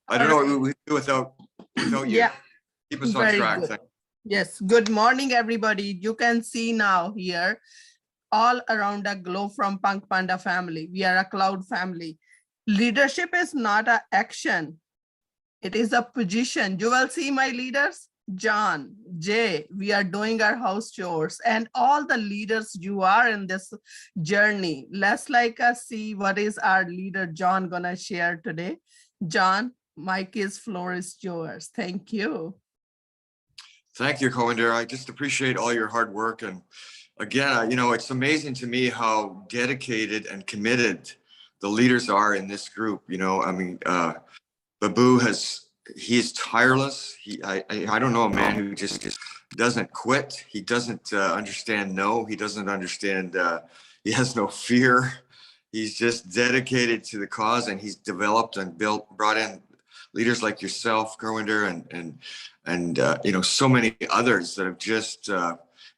I don't know what we do without you. Yeah, Keep us on very track. good. Yes, good morning, everybody. You can see now here all around the globe from Punk Panda family. We are a cloud family. Leadership is not an action. It is a position. You will see my leaders, John, Jay, we are doing our house chores and all the leaders you are in this journey. Let's like us see what is our leader, John, gonna share today. John, floor is yours. Thank you. Thank you, Coinder. I just appreciate all your hard work. And again, it's amazing to me how dedicated and committed the leaders are in this group. I mean, Babu he's tireless. I don't know a man who just doesn't quit. He doesn't understand no. He doesn't understand, he has no fear. He's just dedicated to the cause, and he's developed and brought in leaders like yourself, Coinder, and so many others that have just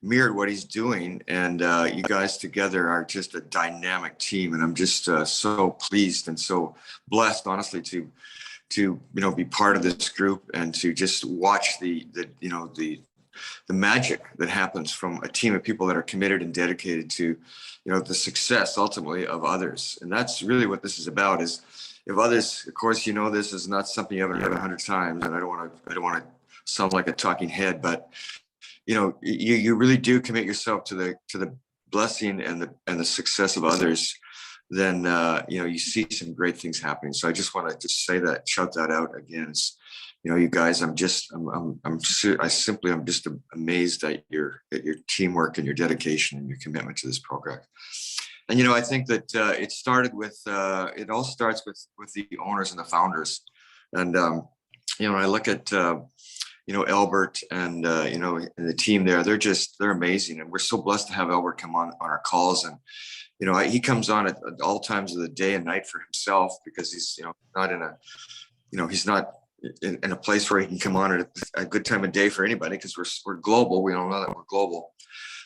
mirrored what he's doing. And you guys together are just a dynamic team. And I'm just so pleased and so blessed, honestly, to be part of this group and to just watch the magic that happens from a team of people that are committed and dedicated to the success ultimately of others. And that's really what this is about. Is if others, of course, this is not something you haven't heard 100 times, and I don't want to sound like a talking head, but you really do commit yourself to the blessing and the success of others, then you see some great things happening. So I just want to just say that, shout that out again. You guys, I'm just amazed at your teamwork and your dedication and your commitment to this program. And I think that it all starts with the owners and the founders. And I look at Albert and and the team there. They're amazing, and we're so blessed to have Albert come on our calls. And he comes on at all times of the day and night for himself, because he's not in he's not in a place where he can come on at a good time of day for anybody, because we're global. We don't know that we're global.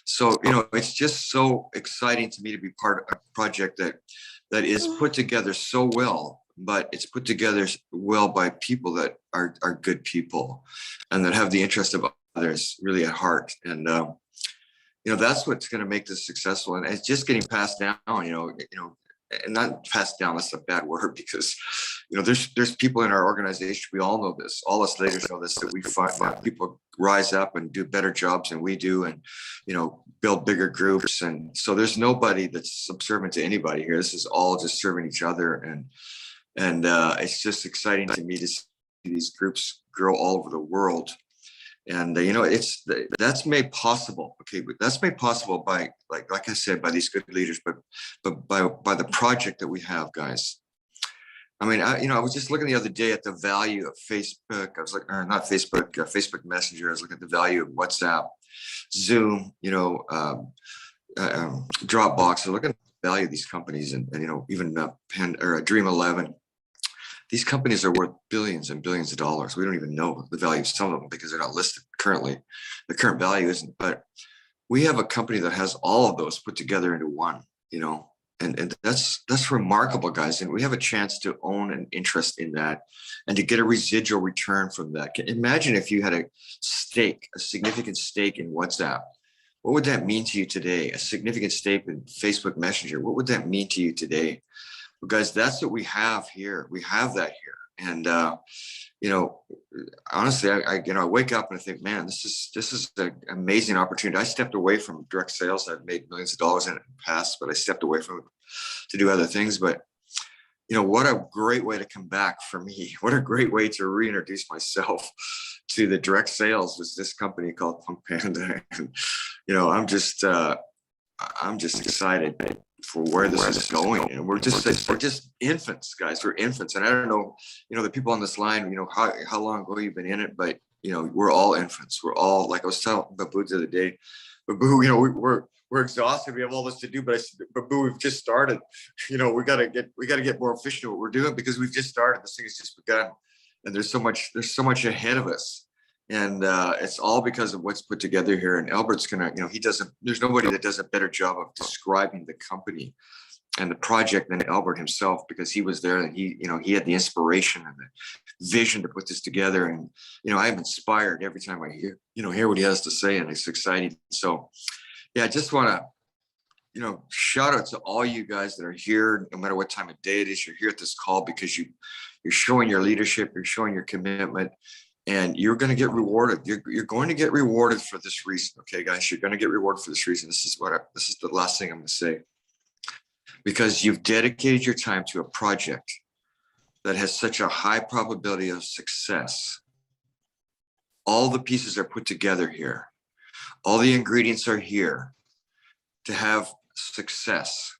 So it's just so exciting to me to be part of a project that is put together so well, but it's put together well by people that are good people and that have the interest of others really at heart. And that's what's going to make this successful. And it's just getting passed down, and not passed down, that's a bad word, because there's people in our organization, we all know this, all us leaders know this, that we find that people rise up and do better jobs than we do, and build bigger groups. And so there's nobody that's subservient to anybody here. This is all just serving each other. And it's just exciting to me to see these groups grow all over the world. And that's made possible. Okay, but that's made possible by like I said, by these good leaders, but by the project that we have, guys. I mean, I was just looking the other day at the value of Facebook. I was like, or not Facebook, Facebook Messenger. I was looking at the value of WhatsApp, Zoom, Dropbox. I look at the value of these companies, and even Dream 11. These companies are worth billions and billions of dollars. We don't even know the value of some of them because they're not listed currently. The current value isn't, but we have a company that has all of those put together into one, and that's remarkable, guys. And we have a chance to own an interest in that and to get a residual return from that. Imagine if you had a significant stake in WhatsApp. What would that mean to you today? A significant stake in Facebook Messenger. What would that mean to you today? Guys, that's what we have here. We have that here. And, honestly, I wake up and I think, man, this is an amazing opportunity. I stepped away from direct sales. I've made millions of dollars in it in the past, but I stepped away from it to do other things. But, what a great way to come back for me. What a great way to reintroduce myself to the direct sales was this company called Punk Panda. And, I'm just excited for where this is going. And we're just infants, guys. We're infants. And I don't know, the people on this line, how long ago you've been in it, but we're all infants. We're all, like I was telling Babu the other day, Babu, we're exhausted. We have all this to do, but I said, Babu, we've just started. We got to get more efficient at what we're doing, because we've just started. This thing has just begun, and there's so much ahead of us. And it's all because of what's put together here. And Albert's gonna, there's nobody that does a better job of describing the company and the project than Albert himself, because he was there and he had the inspiration and the vision to put this together. And, I'm inspired every time I hear what he has to say, and it's exciting. So yeah, I just want to, shout out to all you guys that are here, no matter what time of day it is, you're here at this call because you're showing your leadership, you're showing your commitment, and you're going to get rewarded. You're going to get rewarded for this reason. Okay, guys, you're going to get rewarded for this reason. This is the last thing I'm going to say. Because you've dedicated your time to a project that has such a high probability of success. All the pieces are put together here. All the ingredients are here to have success.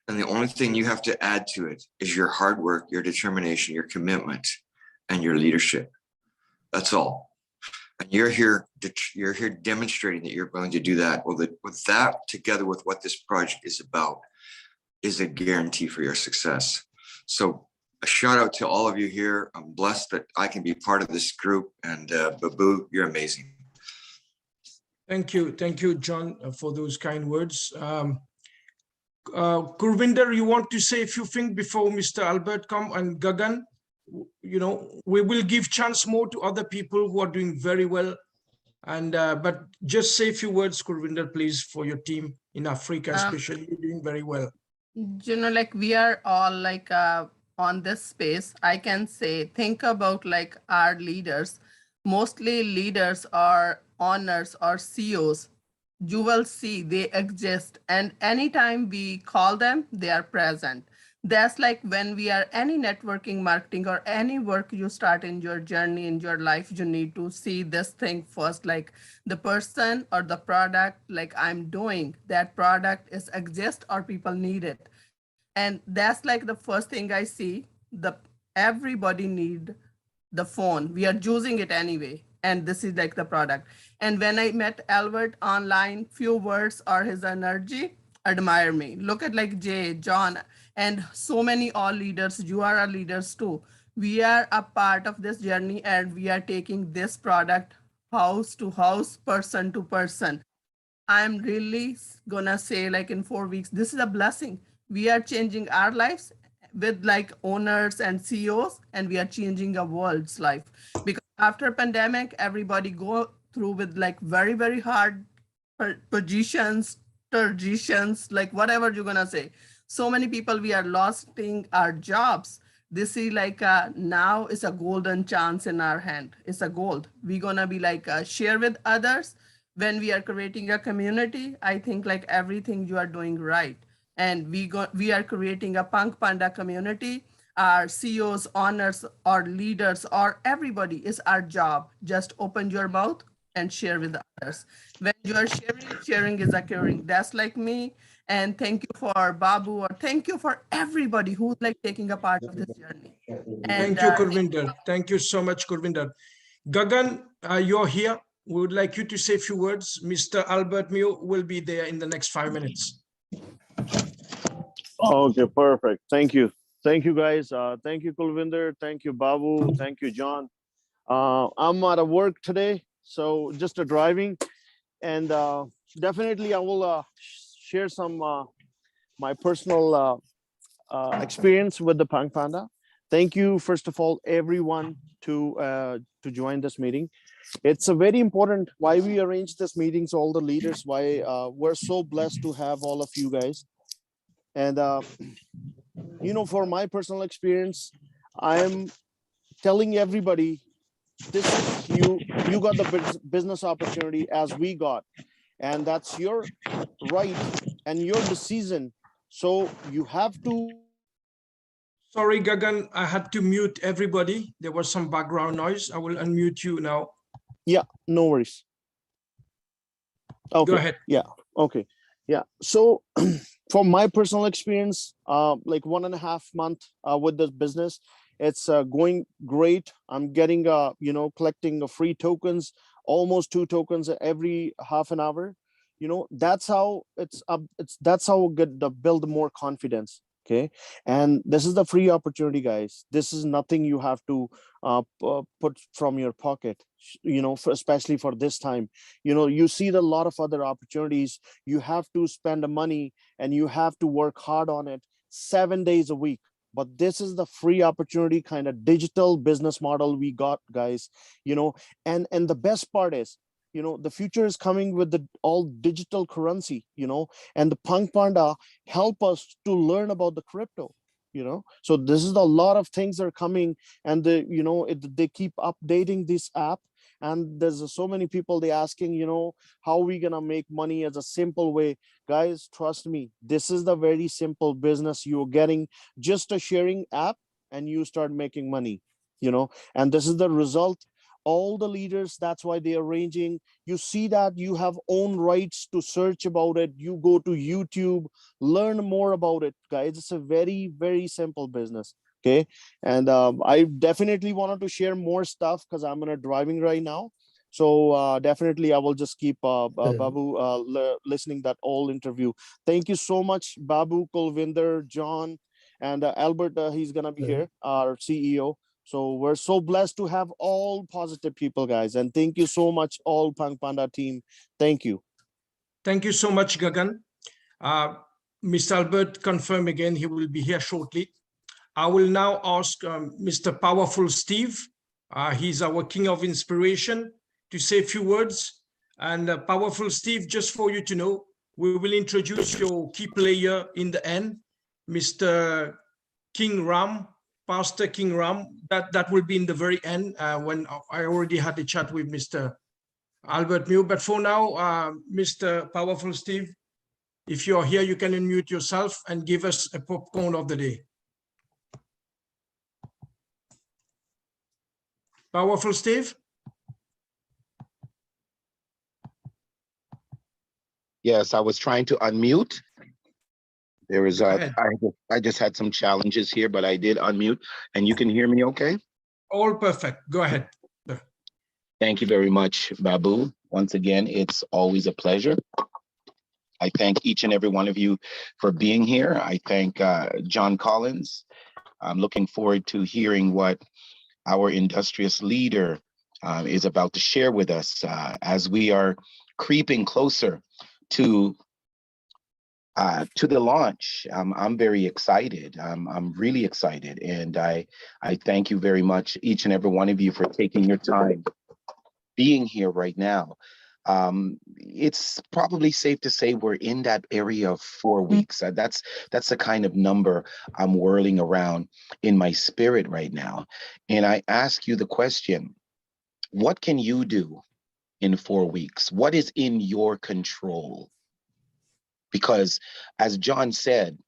And the only thing you have to add to it is your hard work, your determination, your commitment, and your leadership. That's all. And you're here demonstrating that you're going to do that. Well, with that, together with what this project is about, is a guarantee for your success. So a shout out to all of you here. I'm blessed that I can be part of this group, and Babu, you're amazing. Thank you, John, for those kind words. Gurvinder, you want to say a few things before Mr. Albert come, and Gagan? We will give chance more to other people who are doing very well. And but just say a few words, Gurvinder, please, for your team in Africa, especially. You're doing very well. Like we are all like on this space, I can say, think about like our leaders. Mostly leaders are owners or CEOs. You will see they exist, and anytime we call them, they are present. That's like when we are any networking, marketing, or any work you start in your journey in your life, you need to see this thing first, like the person or the product like I'm doing, that product is exist or people need it. And that's like the first thing I see. Everybody need the phone. We are using it anyway. And this is like the product. And when I met Albert online, few words or his energy, admire me. Look at like Jay, John, and so many all leaders. You are our leaders too. We are a part of this journey, and we are taking this product house to house, person to person. I'm really gonna say like in 4 weeks, this is a blessing. We are changing our lives with like owners and CEOs, and we are changing a world's life. Because after pandemic, everybody go through with like very, very hard positions, like whatever you're gonna say. So many people, we are losing our jobs. This is like now is a golden chance in our hand. It's a gold. We're gonna be like share with others. When we are creating a community, I think like everything you are doing right. And we are creating a Punk Panda community. Our CEOs, owners, or leaders, or everybody is our job. Just open your mouth and share with others. When you are sharing is occurring. That's like me. And thank you for Babu, or thank you for everybody who's like taking a part of this journey. And thank you, Gurvinder. Thank you so much, Gurvinder. Gagan, you're here. We would like you to say a few words. Mr. Albert Mio will be there in the next 5 minutes. Okay, perfect. Thank you. Thank you, guys. Thank you, Kulvinder. Thank you, Babu. Thank you, John. I'm out of work today, so just driving. And definitely I will share some my personal experience with the Punk Panda. Thank you, first of all, everyone to join this meeting. It's a very important why we arrange this meetings, all the leaders, why we're so blessed to have all of you guys. And for my personal experience, I'm telling everybody, this is you got the business opportunity as we got, and that's your right and your decision. So you have to. Sorry, Gagan, I had to mute everybody. There was some background noise. I will unmute you now. Yeah, no worries. Okay. Go ahead. Yeah. Okay. Yeah. So from my personal experience, like 1.5 months with this business, it's going great. I'm getting, collecting free tokens, almost 2 tokens every half an hour. That's how that's how I get to build more confidence. Okay, and this is the free opportunity, guys. This is nothing you have to put from your pocket, especially for this time. You see a lot of other opportunities. You have to spend the money and you have to work hard on it 7 days a week. But this is the free opportunity kind of digital business model we got, guys. And the best part is, the future is coming with the all digital currency, and the Punk Panda help us to learn about the crypto. So this is a lot of things are coming, and they keep updating this app, and there's so many people they asking, how we gonna make money as a simple way. Guys, trust me, this is the very simple business you're getting, just a sharing app, and you start making money. And this is the result. All the leaders, that's why they are arranging. You see that you have own rights to search about it. You go to YouTube, learn more about it, guys. It's a very, very simple business. Okay, and I definitely wanted to share more stuff because I'm driving right now. So definitely I will just keep Babu listening that all interview. Thank you so much, Babu, Kulvinder, John, and Albert. He's gonna be here, our CEO. So we're so blessed to have all positive people, guys. And thank you so much, all Punk Panda team. Thank you. Thank you so much, Gagan. Mr. Albert confirmed again he will be here shortly. I will now ask Mr. Powerful Steve. He's our king of inspiration, to say a few words. And Powerful Steve, just for you to know, we will introduce your key player in the end, Mr. King Ram, Pastor King Ram. That will be in the very end when I already had a chat with Mr. Albert Mew. But for now, Mr. Powerful Steve, if you're here, you can unmute yourself and give us a popcorn of the day. Powerful Steve? Yes, I was trying to unmute. There is I just had some challenges here, but I did unmute, and you can hear me okay? All perfect. Go ahead. Thank you very much, Babu. Once again, it's always a pleasure. I thank each and every one of you for being here. I thank John Collins. I'm looking forward to hearing what our industrious leader is about to share with us as we are creeping closer to the launch. I'm very excited. I'm really excited, and I thank you very much, each and every one of you, for taking your time being here right now. It's probably safe to say we're in that area of 4 weeks. That's the kind of number I'm whirling around in my spirit right now. And I ask you the question, what can you do in 4 weeks? What is in your control? Because as John said,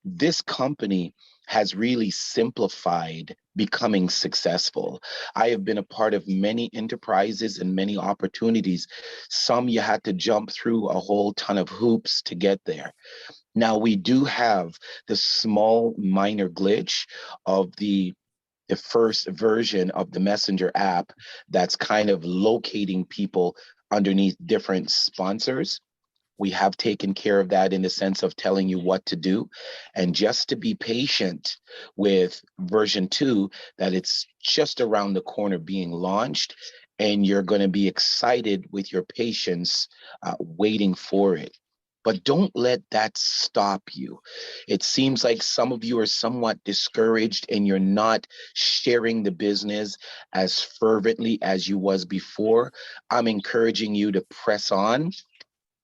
this company has really simplified becoming successful. I have been a part of many enterprises and many opportunities. Some you had to jump through a whole ton of hoops to get there. Now we do have the small minor glitch of the first version of the Messenger app that's kind of locating people underneath different sponsors. We have taken care of that in the sense of telling you what to do, and just to be patient with version 2, that it's just around the corner being launched, and you're going to be excited with your patience waiting for it. But don't let that stop you. It seems like some of you are somewhat discouraged and you're not sharing the business as fervently as you was before. I'm encouraging you to press on.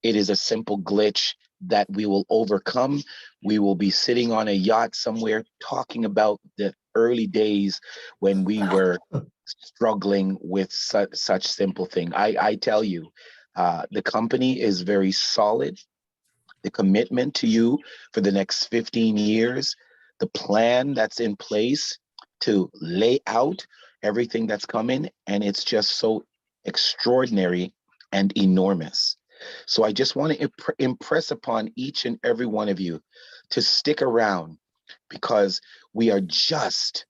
It is a simple glitch that we will overcome. We will be sitting on a yacht somewhere talking about the early days when we were struggling with such simple thing. I tell you, the company is very solid. The commitment to you for the next 15 years, the plan that's in place to lay out everything that's coming, and it's just so extraordinary and enormous. So I just want to impress upon each and every one of you to stick around, because we are just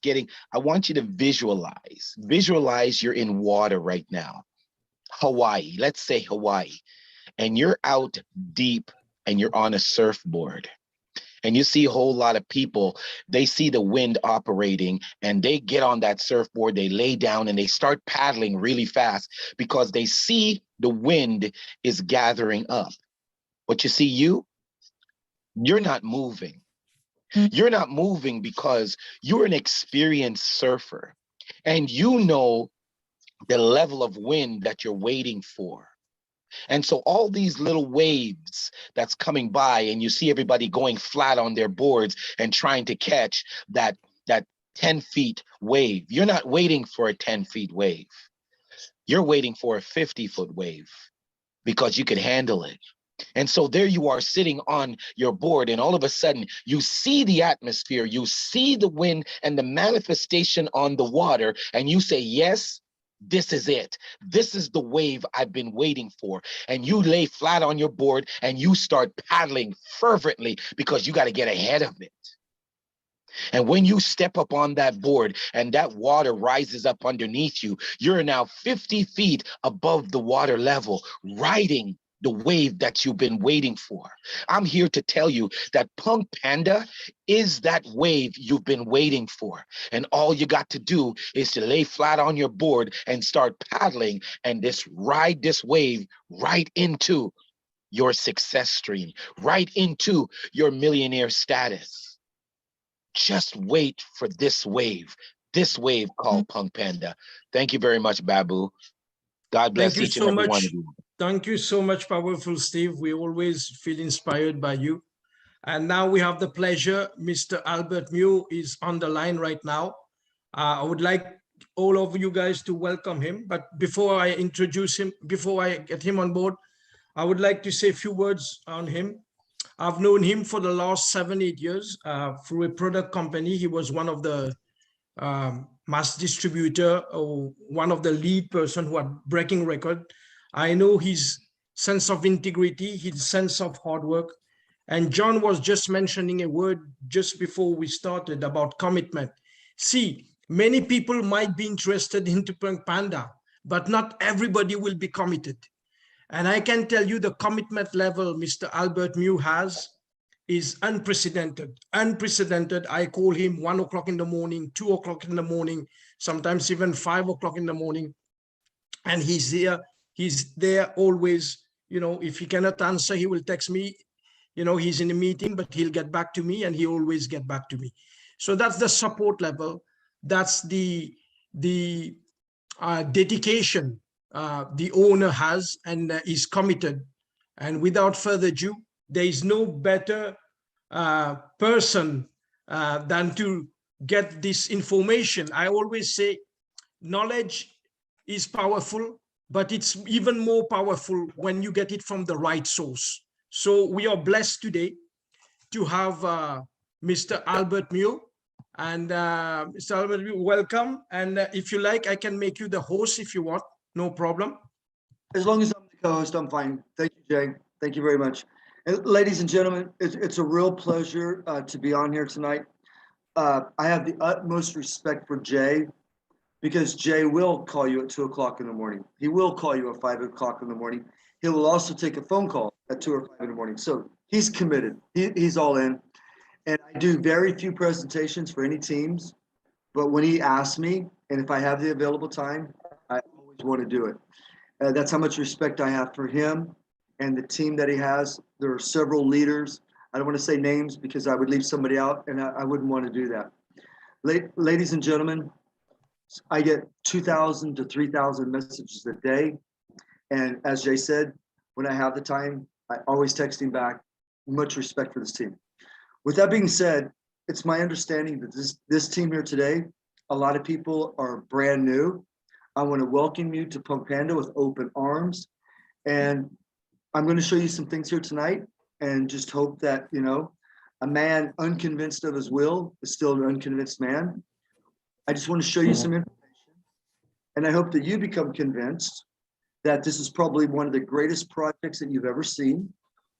getting, I want you to visualize you're in water right now. Hawaii, let's say Hawaii, and you're out deep and you're on a surfboard. And you see a whole lot of people, they see the wind operating and they get on that surfboard, they lay down and they start paddling really fast because they see the wind is gathering up. But you see, you're not moving. You're not moving because you're an experienced surfer and you know the level of wind that you're waiting for. And so all these little waves that's coming by and you see everybody going flat on their boards and trying to catch that 10 feet wave. You're not waiting for a 10 feet wave. You're waiting for a 50-foot wave because you can handle it. And so there you are sitting on your board and all of a sudden you see the atmosphere, you see the wind and the manifestation on the water and you say, yes, this is it. This is the wave I've been waiting for. And you lay flat on your board and you start paddling fervently because you got to get ahead of it. And when you step up on that board and that water rises up underneath you, you're now 50 feet above the water level, riding the wave that you've been waiting for. I'm here to tell you that Punk Panda is that wave you've been waiting for. And all you got to do is to lay flat on your board and start paddling and ride this wave right into your success stream, right into your millionaire status. Just wait for this wave called Punk Panda. Thank you very much, Babu. God bless each and every one of you. Thank you so much, powerful Steve. We always feel inspired by you. And now we have the pleasure, Mr. Albert Mew is on the line right now. I would like all of you guys to welcome him. But before I introduce him, before I get him on board, I would like to say a few words on him. I've known him for the last 7-8 years through a product company. He was one of the mass distributor or one of the lead person who are breaking record. I know his sense of integrity, his sense of hard work. And John was just mentioning a word just before we started about commitment. See, many people might be interested into Punk Panda, but not everybody will be committed. And I can tell you the commitment level Mr. Albert Mew has is unprecedented. Unprecedented. I call him 1 o'clock in the morning, 2 o'clock in the morning, sometimes even 5 o'clock in the morning. And he's there always. You know, if he cannot answer, he will text me. You know, he's in a meeting, but he'll get back to me and he always get back to me. So that's the support level. That's the dedication the owner has and is committed. And without further ado, there is no better person than to get this information. I always say knowledge is powerful, but it's even more powerful when you get it from the right source. So we are blessed today to have Mr. Albert Mew. And Mr. Albert Mew, welcome. And if you like, I can make you the host if you want. No problem. As long as I'm the co-host, I'm fine. Thank you, Jay. Thank you very much. And ladies and gentlemen, it's a real pleasure to be on here tonight. I have the utmost respect for Jay because Jay will call you at 2 o'clock in the morning. He will call you at 5 o'clock in the morning. He will also take a phone call at 2 or 5 in the morning. So he's committed. He's all in. And I do very few presentations for any teams, but when he asks me, and if I have the available time, I always want to do it. That's how much respect I have for him and the team that he has. There are several leaders. I don't want to say names because I would leave somebody out, and I wouldn't want to do that. Ladies and gentlemen, I get 2,000 to 3,000 messages a day. And as Jay said, when I have the time, I always text him back. Much respect for this team. With that being said, it's my understanding that this team here today, a lot of people are brand new. I want to welcome you to Punk Panda with open arms. And I'm going to show you some things here tonight and just hope that, you know, a man unconvinced of his will is still an unconvinced man. I just want to show you some information. And I hope that you become convinced that this is probably one of the greatest projects that you've ever seen,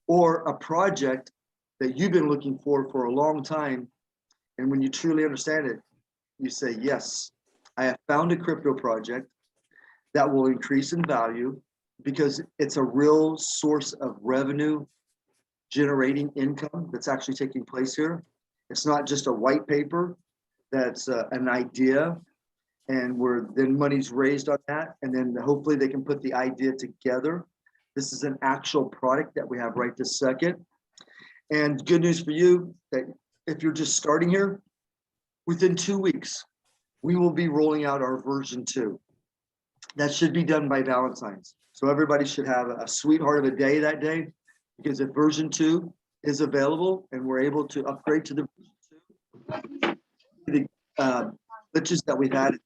or a project that you've been looking for a long time. And when you truly understand it, you say, yes, I have found a crypto project that will increase in value because it's a real source of revenue generating income that's actually taking place here. It's not just a white paper that's an idea and where then money's raised on that. And then hopefully they can put the idea together. This is an actual product that we have right this second. And good news for you that if you're just starting here, within 2 weeks, we will be rolling out our version 2. That should be done by Valentine's. So everybody should have a sweetheart of a day that day, because if version 2 is available and we're able to upgrade to the version 2, the glitches that we've had.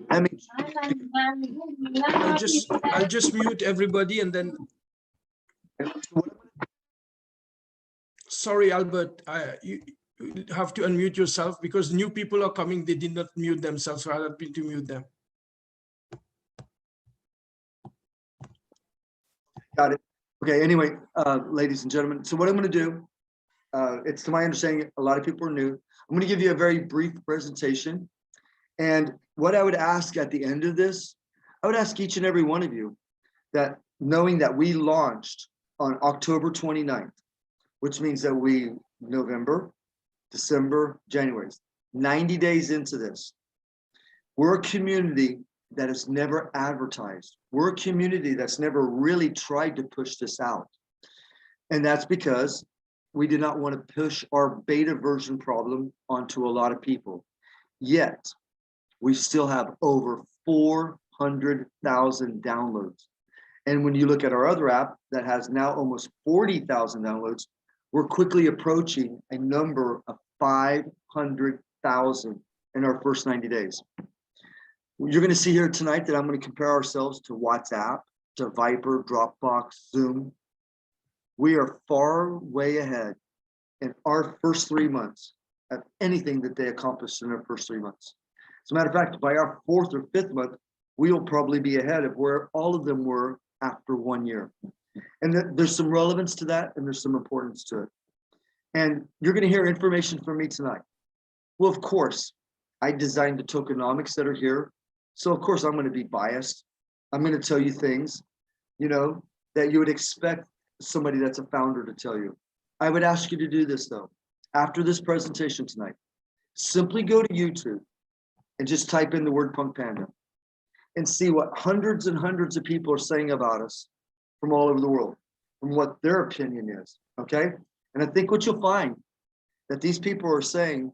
I mean, I'll just mute everybody and then. Sorry, Albert, you have to unmute yourself because new people are coming. They did not mute themselves, so I'll have to mute them. Got it. Okay, anyway, ladies and gentlemen, so what I'm going to do, it's to my understanding, a lot of people are new. I'm going to give you a very brief presentation. And what I would ask at the end of this, I would ask each and every one of you that knowing that we launched on October 29th, which means that we, November, December, January, 90 days into this, we're a community that has never advertised. We're a community that's never really tried to push this out. And that's because we did not want to push our beta version problem onto a lot of people. Yet, we still have over 400,000 downloads. And when you look at our other app that has now almost 40,000 downloads, we're quickly approaching a number of 500,000 in our first 90 days. You're going to see here tonight that I'm going to compare ourselves to WhatsApp, to Viber, Dropbox, Zoom. We are far way ahead in our first 3 months of anything that they accomplished in their first 3 months. As a matter of fact, by our 4th or 5th month, we will probably be ahead of where all of them were after 1 year. And there's some relevance to that, and there's some importance to it. And you're going to hear information from me tonight. Well, of course, I designed the tokenomics that are here. So of course I'm going to be biased. I'm going to tell you things, you know, that you would expect somebody that's a founder to tell you. I would ask you to do this though. After this presentation tonight, simply go to YouTube and just type in the word Punk Panda and see what hundreds and hundreds of people are saying about us from all over the world, from what their opinion is, okay? And I think what you'll find that these people are saying,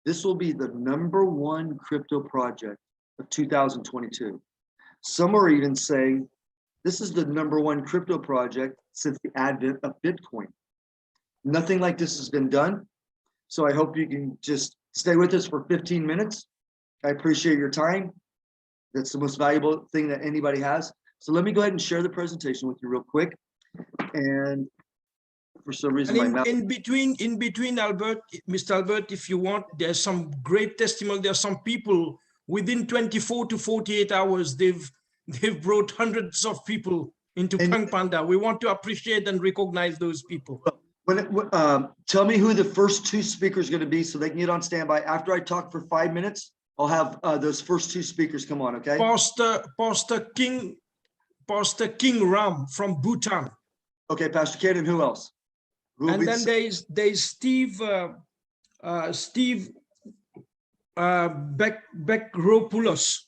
this will be the #1 crypto project of 2022. Some are even saying, this is the #1 crypto project since the advent of Bitcoin. Nothing like this has been done. So I hope you can just stay with us for 15 minutes. I appreciate your time. That's the most valuable thing that anybody has. So let me go ahead and share the presentation with you real quick. And for some reason, And in between, Albert, Mr. Albert, if you want, there's some great testimony. There's some people within 24 to 48 hours, they've brought hundreds of people into Punk Panda. We want to appreciate and recognize those people. Tell me who the first 2 speakers are going to be so they can get on standby. After I talk for 5 minutes, I'll have those first 2 speakers come on, okay? Pastor King Ram from Bhutan. Okay, Pastor Ken, and who else? And then there's Steve Bekropoulos.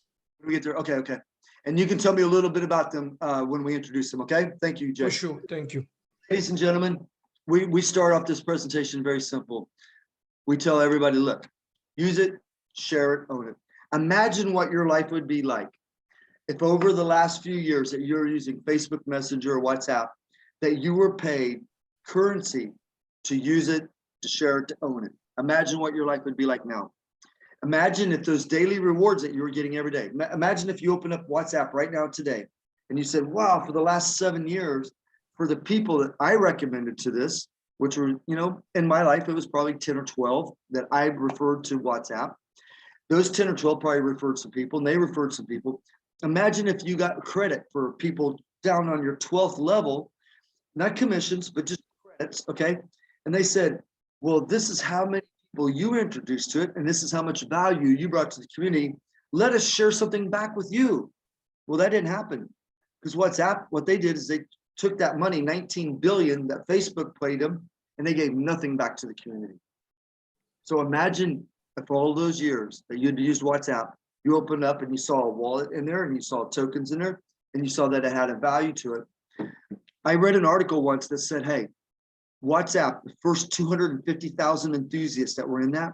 We get there. Okay. And you can tell me a little bit about them when we introduce them, okay? Thank you, Jay. For sure, thank you. Ladies and gentlemen, we start off this presentation very simple. We tell everybody, look, use it, share it, own it. Imagine what your life would be like if over the last few years that you're using Facebook Messenger or WhatsApp, that you were paid currency to use it, to share it, to own it. Imagine what your life would be like now. Imagine if those daily rewards that you were getting every day. Imagine if you open up WhatsApp right now today and you said, wow, for the last 7 years, for the people that I recommended to this, which were, you know, in my life, it was probably 10 or 12 that I referred to WhatsApp. Those 10 or 12 probably referred some people and they referred some people. Imagine if you got credit for people down on your 12th level, not commissions, but just credits, okay? And they said, well, this is how many people you introduced to it, and this is how much value you brought to the community. Let us share something back with you. Well, that didn't happen because WhatsApp, what they did is they took that money, 19 billion that Facebook paid them, and they gave nothing back to the community. So imagine if all those years that you'd used WhatsApp, you opened up and you saw a wallet in there and you saw tokens in there and you saw that it had a value to it. I read an article once that said, hey, WhatsApp, the first 250,000 enthusiasts that were in that,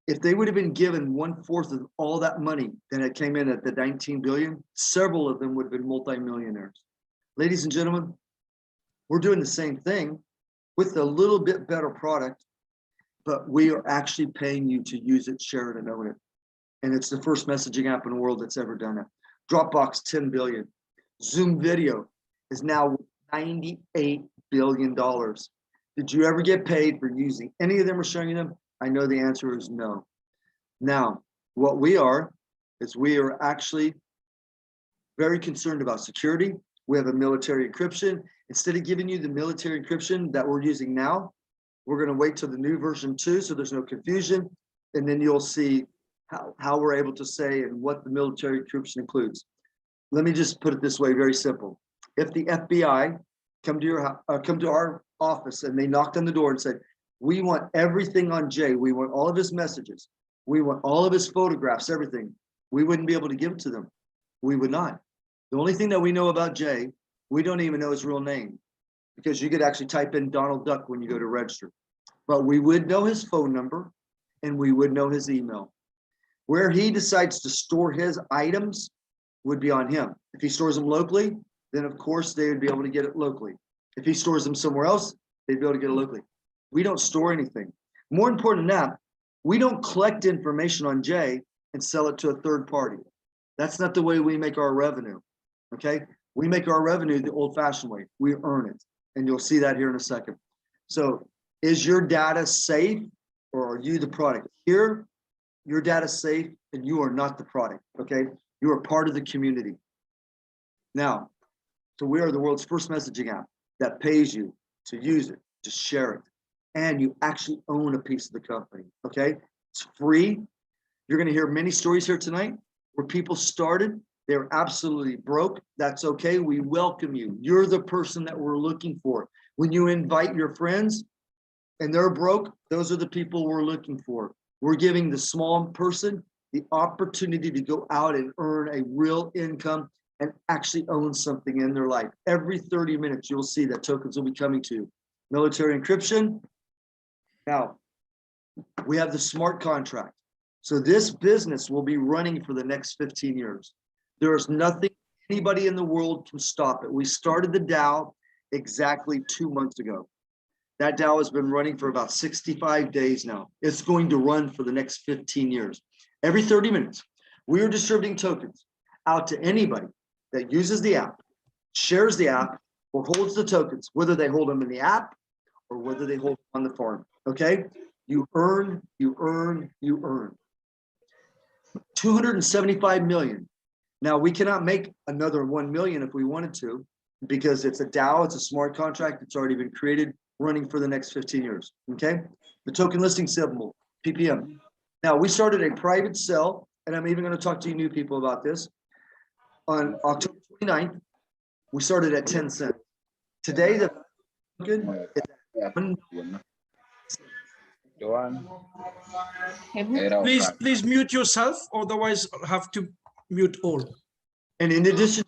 if they would have been given 1/4 of all that money that it came in at the 19 billion, several of them would have been multimillionaires. Ladies and gentlemen, we're doing the same thing with a little bit better product, but we are actually paying you to use it, share it, and own it. And it's the first messaging app in the world that's ever done it. Dropbox, 10 billion. Zoom Video is now $98 billion. Did you ever get paid for using any of them or sharing them? I know the answer is no. Now, what we are is we are actually very concerned about security. We have a military encryption. Instead of giving you the military encryption that we're using now, we're going to wait till the new version 2 so there's no confusion. And then you'll see how we're able to say and what the military encryption includes. Let me just put it this way, very simple. If the FBI come to our office and they knocked on the door and said, we want everything on Jay, we want all of his messages, we want all of his photographs, everything, we wouldn't be able to give it to them. We would not. The only thing that we know about Jay, we don't even know his real name, because you could actually type in Donald Duck when you go to register. But we would know his phone number and we would know his email. Where he decides to store his items would be on him. If he stores them locally, then of course they would be able to get it locally. If he stores them somewhere else, they'd be able to get it locally. We don't store anything. More important than that, we don't collect information on Jay and sell it to a third party. That's not the way we make our revenue, okay? We make our revenue the old-fashioned way. We earn it, and you'll see that here in a second. So is your data safe, or are you the product? Here, your data is safe and you are not the product, okay? You are part of the community. Now, so we are the world's first messaging app that pays you to use it, to share it, and you actually own a piece of the company, okay? It's free. You're gonna hear many stories here tonight where people started, they were absolutely broke. That's okay, we welcome you. You're the person that we're looking for. When you invite your friends and they're broke, those are the people we're looking for. We're giving the small person the opportunity to go out and earn a real income and actually own something in their life. Every 30 minutes, you'll see that tokens will be coming to you. Military encryption. Now, we have the smart contract. So this business will be running for the next 15 years. There is nothing anybody in the world can stop it. We started the DAO exactly 2 months ago. That DAO has been running for about 65 days now. It's going to run for the next 15 years. Every 30 minutes, we are distributing tokens out to anybody that uses the app, shares the app, or holds the tokens, whether they hold them in the app or whether they hold them on the farm, okay? You earn, you earn, you earn. 275 million. Now, we cannot make another 1 million if we wanted to, because it's a DAO, it's a smart contract, it's already been created, running for the next 15 years, okay? The token listing symbol, PPM. Now, we started a private sale, and I'm even gonna talk to you new people about this. On October 29th, we started at 10 cents. Today, the token is at Please mute yourself, otherwise I'll have to mute all. and in addition,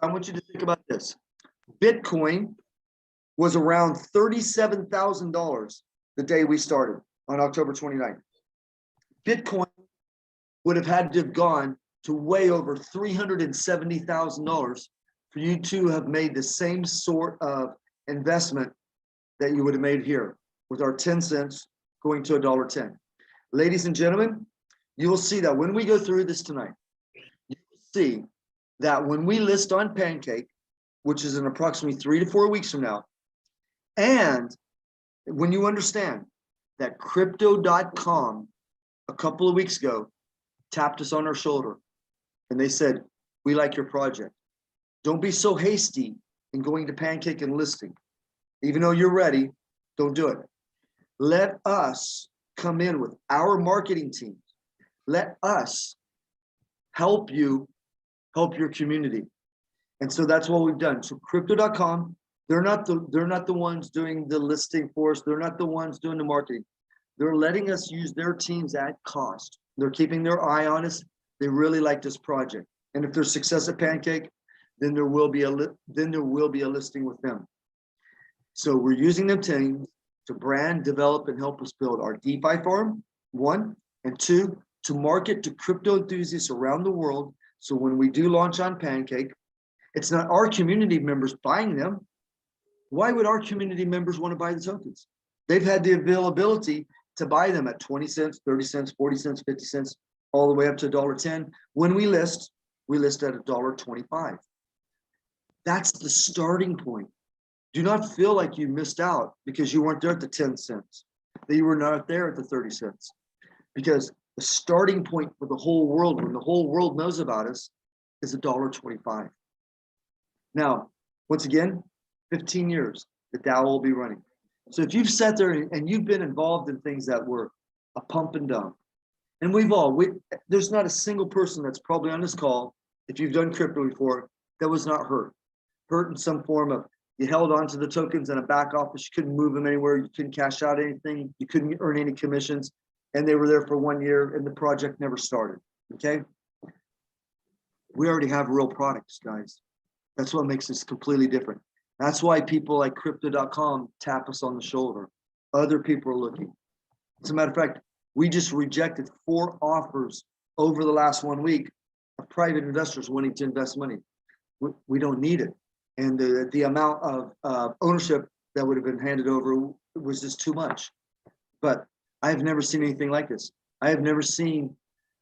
I want you to think about this. Bitcoin was around $37,000 the day we started on October 29th. Bitcoin would have had to have gone to way over $370,000 for you to have made the same sort of investment that you would have made here with our 10 cents going to $1.10. Ladies and gentlemen, you will see that when we go through this tonight, you will see that when we list on Pancake, which is in approximately 3 to 4 weeks from now, and when you understand that Crypto.com a couple of weeks ago tapped us on our shoulder and they said, we like your project. Don't be so hasty in going to Pancake and listing. Even though you're ready, don't do it. Let us come in with our marketing team. Let us help you help your community. And so that's what we've done. So crypto.com, they're not the ones doing the listing for us. They're not the ones doing the marketing. They're letting us use their teams at cost. They're keeping their eye on us. They really like this project. And if there's success at Pancake, then there will be a listing with them. So we're using them teams to brand, develop, and help us build our DeFi farm, one, and two, to market to crypto enthusiasts around the world. So when we do launch on Pancake, it's not our community members buying them. Why would our community members want to buy the tokens? They've had the availability to buy them at 20 cents, 30 cents, 40 cents, 50 cents, all the way up to $1.10. When we list at $1.25. That's the starting point. Do not feel like you missed out because you weren't there at the 10 cents, that you were not there at the 30 cents. Because the starting point for the whole world, when the whole world knows about us, is $1.25. Now, once again, 15 years, the DAO will be running. So if you've sat there and you've been involved in things that were a pump and dump, and there's not a single person that's probably on this call, if you've done crypto before, that was not hurt in some form of, you held on to the tokens in a back office, you couldn't move them anywhere, you couldn't cash out anything, you couldn't earn any commissions, and they were there for 1 year and the project never started, okay? We already have real products, guys. That's what makes us completely different. That's why people like crypto.com tap us on the shoulder. Other people are looking. As a matter of fact, we just rejected 4 offers over the last 1 week of private investors wanting to invest money. We don't need it. And the amount of ownership that would have been handed over was just too much. But I've never seen anything like this. I have never seen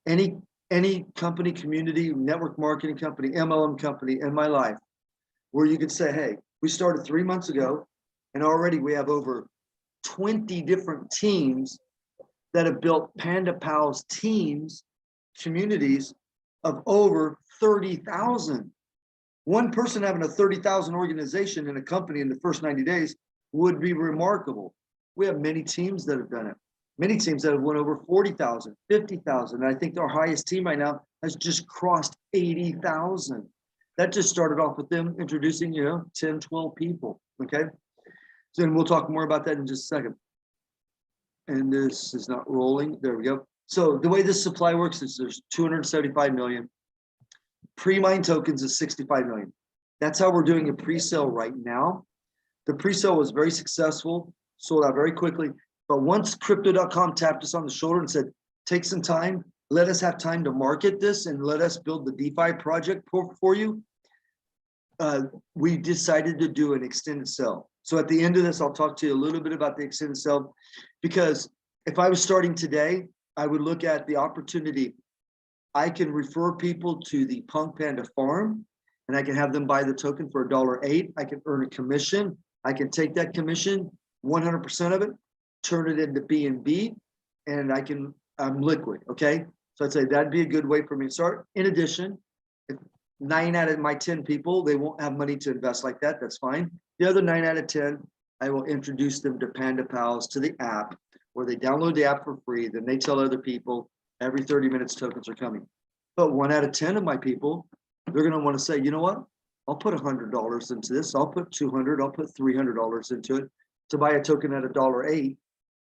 any company, community, network marketing company, MLM company in my life where you could say, hey, we started 3 months ago and already we have over 20 different teams that have built Panda Pals teams, communities of over 30,000. One person having a 30,000 organization in a company in the first 90 days would be remarkable. We have many teams that have done it. Many teams that have won over 40,000, 50,000. I think our highest team right now has just crossed 80,000. That just started off with them introducing, 10, 12 people, okay? So then we'll talk more about that in just a second. And this is not rolling, there we go. So the way this supply works is there's 275 million. Pre-mine tokens is 65 million. That's how we're doing a pre-sale right now. The pre-sale was very successful, sold out very quickly. But once crypto.com tapped us on the shoulder and said, take some time, let us have time to market this and let us build the DeFi project for you, we decided to do an extended sale. So at the end of this, I'll talk to you a little bit about the extended sale, because if I was starting today, I would look at the opportunity. I can refer people to the Punk Panda farm and I can have them buy the token for $1.08. I can earn a commission. I can take that commission, 100% of it, turn it into BNB, and I'm liquid, okay? So I'd say that'd be a good way for me to start. In addition, if 9 out of my 10 people, they won't have money to invest like that, that's fine. The other 9 out of 10, I will introduce them to Panda Pals, to the app, where they download the app for free, then they tell other people, every 30 minutes tokens are coming. But 1 out of 10 of my people, they're gonna wanna say, you know what? I'll put $100 into this, I'll put $200, I'll put $300 into it to buy a token at $1.08,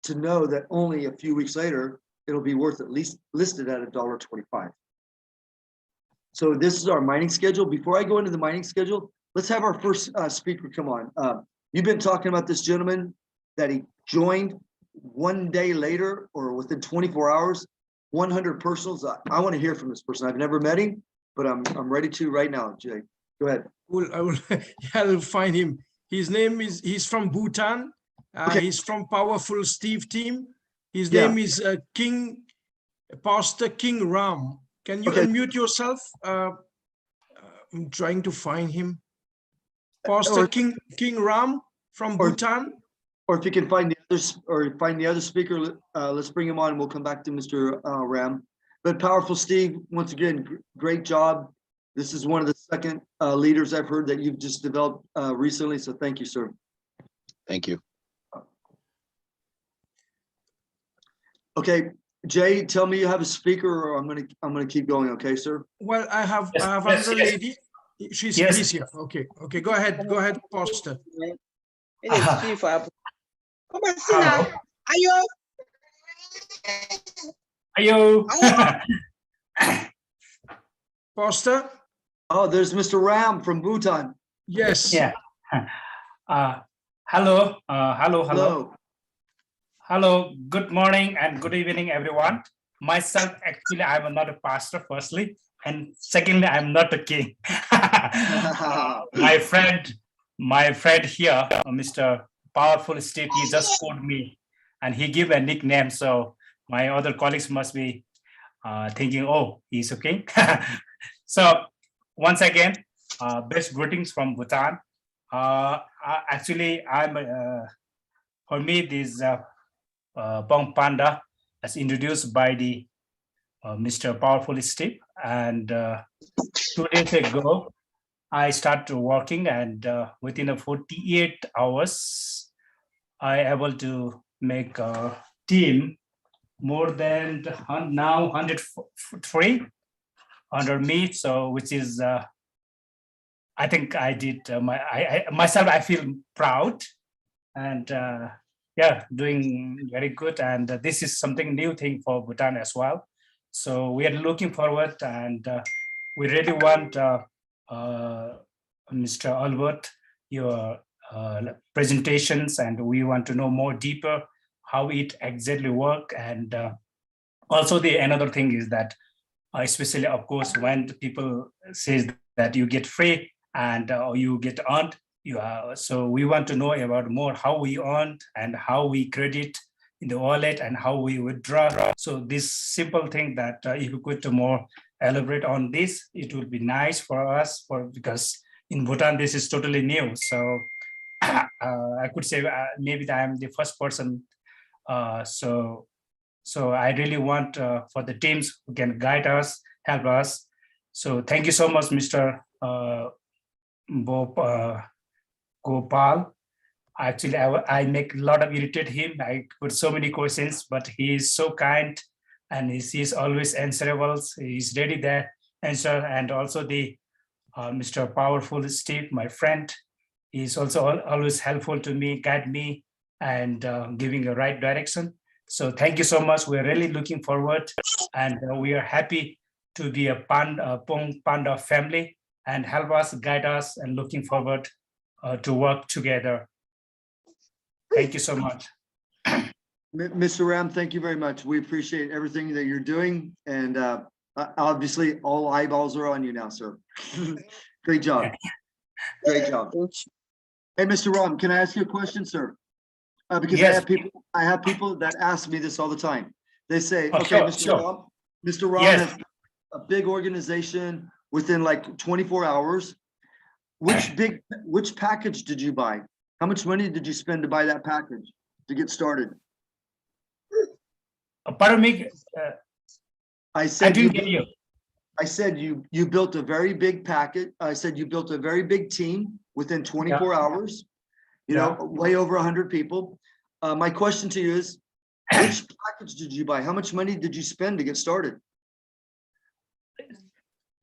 to know that only a few weeks later, it'll be worth at least listed at $1.25. So this is our mining schedule. Before I go into the mining schedule, let's have our first speaker come on. You've been talking about this gentleman that he joined 1 day later or within 24 hours, 100 personals. I want to hear from this person. I've never met him, but I'm ready to right now, Jay. Go ahead. I will find him. He's from Bhutan. Okay. He's from Powerful Steve team. His Yeah. name is Pastor King Ram. Can you unmute yourself? I'm trying to find him. Pastor King Ram from Bhutan. Or if you can find the other speaker, let's bring him on and we'll come back to Mr. Ram. But Powerful Steve, once again, great job. This is one of the second leaders I've heard that you've just developed recently. So thank you, sir. Thank you. Okay, Jay, tell me you have a speaker, or I'm gonna keep going. Okay, sir. Well, I have Yes, another yes. lady. She's Yes. here. Okay, okay. Go ahead, Pastor. It is FIFA. Come on, Hello. Sina. Ayo. Ayo. Pastor. Oh, there's Mr. Ram from Bhutan. Yes. Yeah. Hello. Hello. Hello. Good morning and good evening, everyone. Myself, actually, I'm not a pastor, firstly, and secondly, I'm not a king. My friend here, Mr. Powerful Steve, he just called me, and he gave a nickname. So my other colleagues must be thinking, oh, he's a king. So once again, best greetings from Bhutan. Actually, for me, this Punk Panda as introduced by the Mr. Powerful Steve, and 2 days ago, I started working, and within a 48 hours, I able to make a team more than now 103 under me. So, which is I think I did myself. I feel proud, and yeah, doing very good. And this is something new thing for Bhutan as well. So we are looking forward, and we really want Mr. Albert, your presentations, and we want to know more deeper how it exactly work. And also the another thing is that especially, of course, when people says that you get free and you get earned, so we want to know about more how we earned and how we credit in the wallet and how we withdraw. So this simple thing that if you could more elaborate on this, it would be nice for us, because in Bhutan this is totally new. So I could say maybe I am the first person. So I really want for the teams who can guide us, help us. So thank you so much, Mr. Gopal. Actually, I make a lot of irritate him. I put so many questions, but he is so kind, and he's always answerable. He's ready there answer. And also the Mr. Powerful Steve, my friend, is also always helpful to me, guide me, and giving a right direction. So thank you so much. We're really looking forward, and we are happy to be a Punk Panda family, and help us, guide us, and looking forward to work together. Thank you so much. Mr. Ram, thank you very much. We appreciate everything that you're doing. And obviously all eyeballs are on you now, sir. Great job. Great job. Hey, Mr. Ram, can I ask you a question, sir? Because Yes. I have people that ask me this all the time. They say, Oh, okay, sure. Mr. Ram Yes. has a big organization within like 24 hours. Which package did you buy? How much money did you spend to buy that package to get started? Pardon me, I I said didn't get you. I said you built a very big packet. I said you built a very big team within 24 hours. You know, way over 100 people. My question to you is, which package did you buy? How much money did you spend to get started?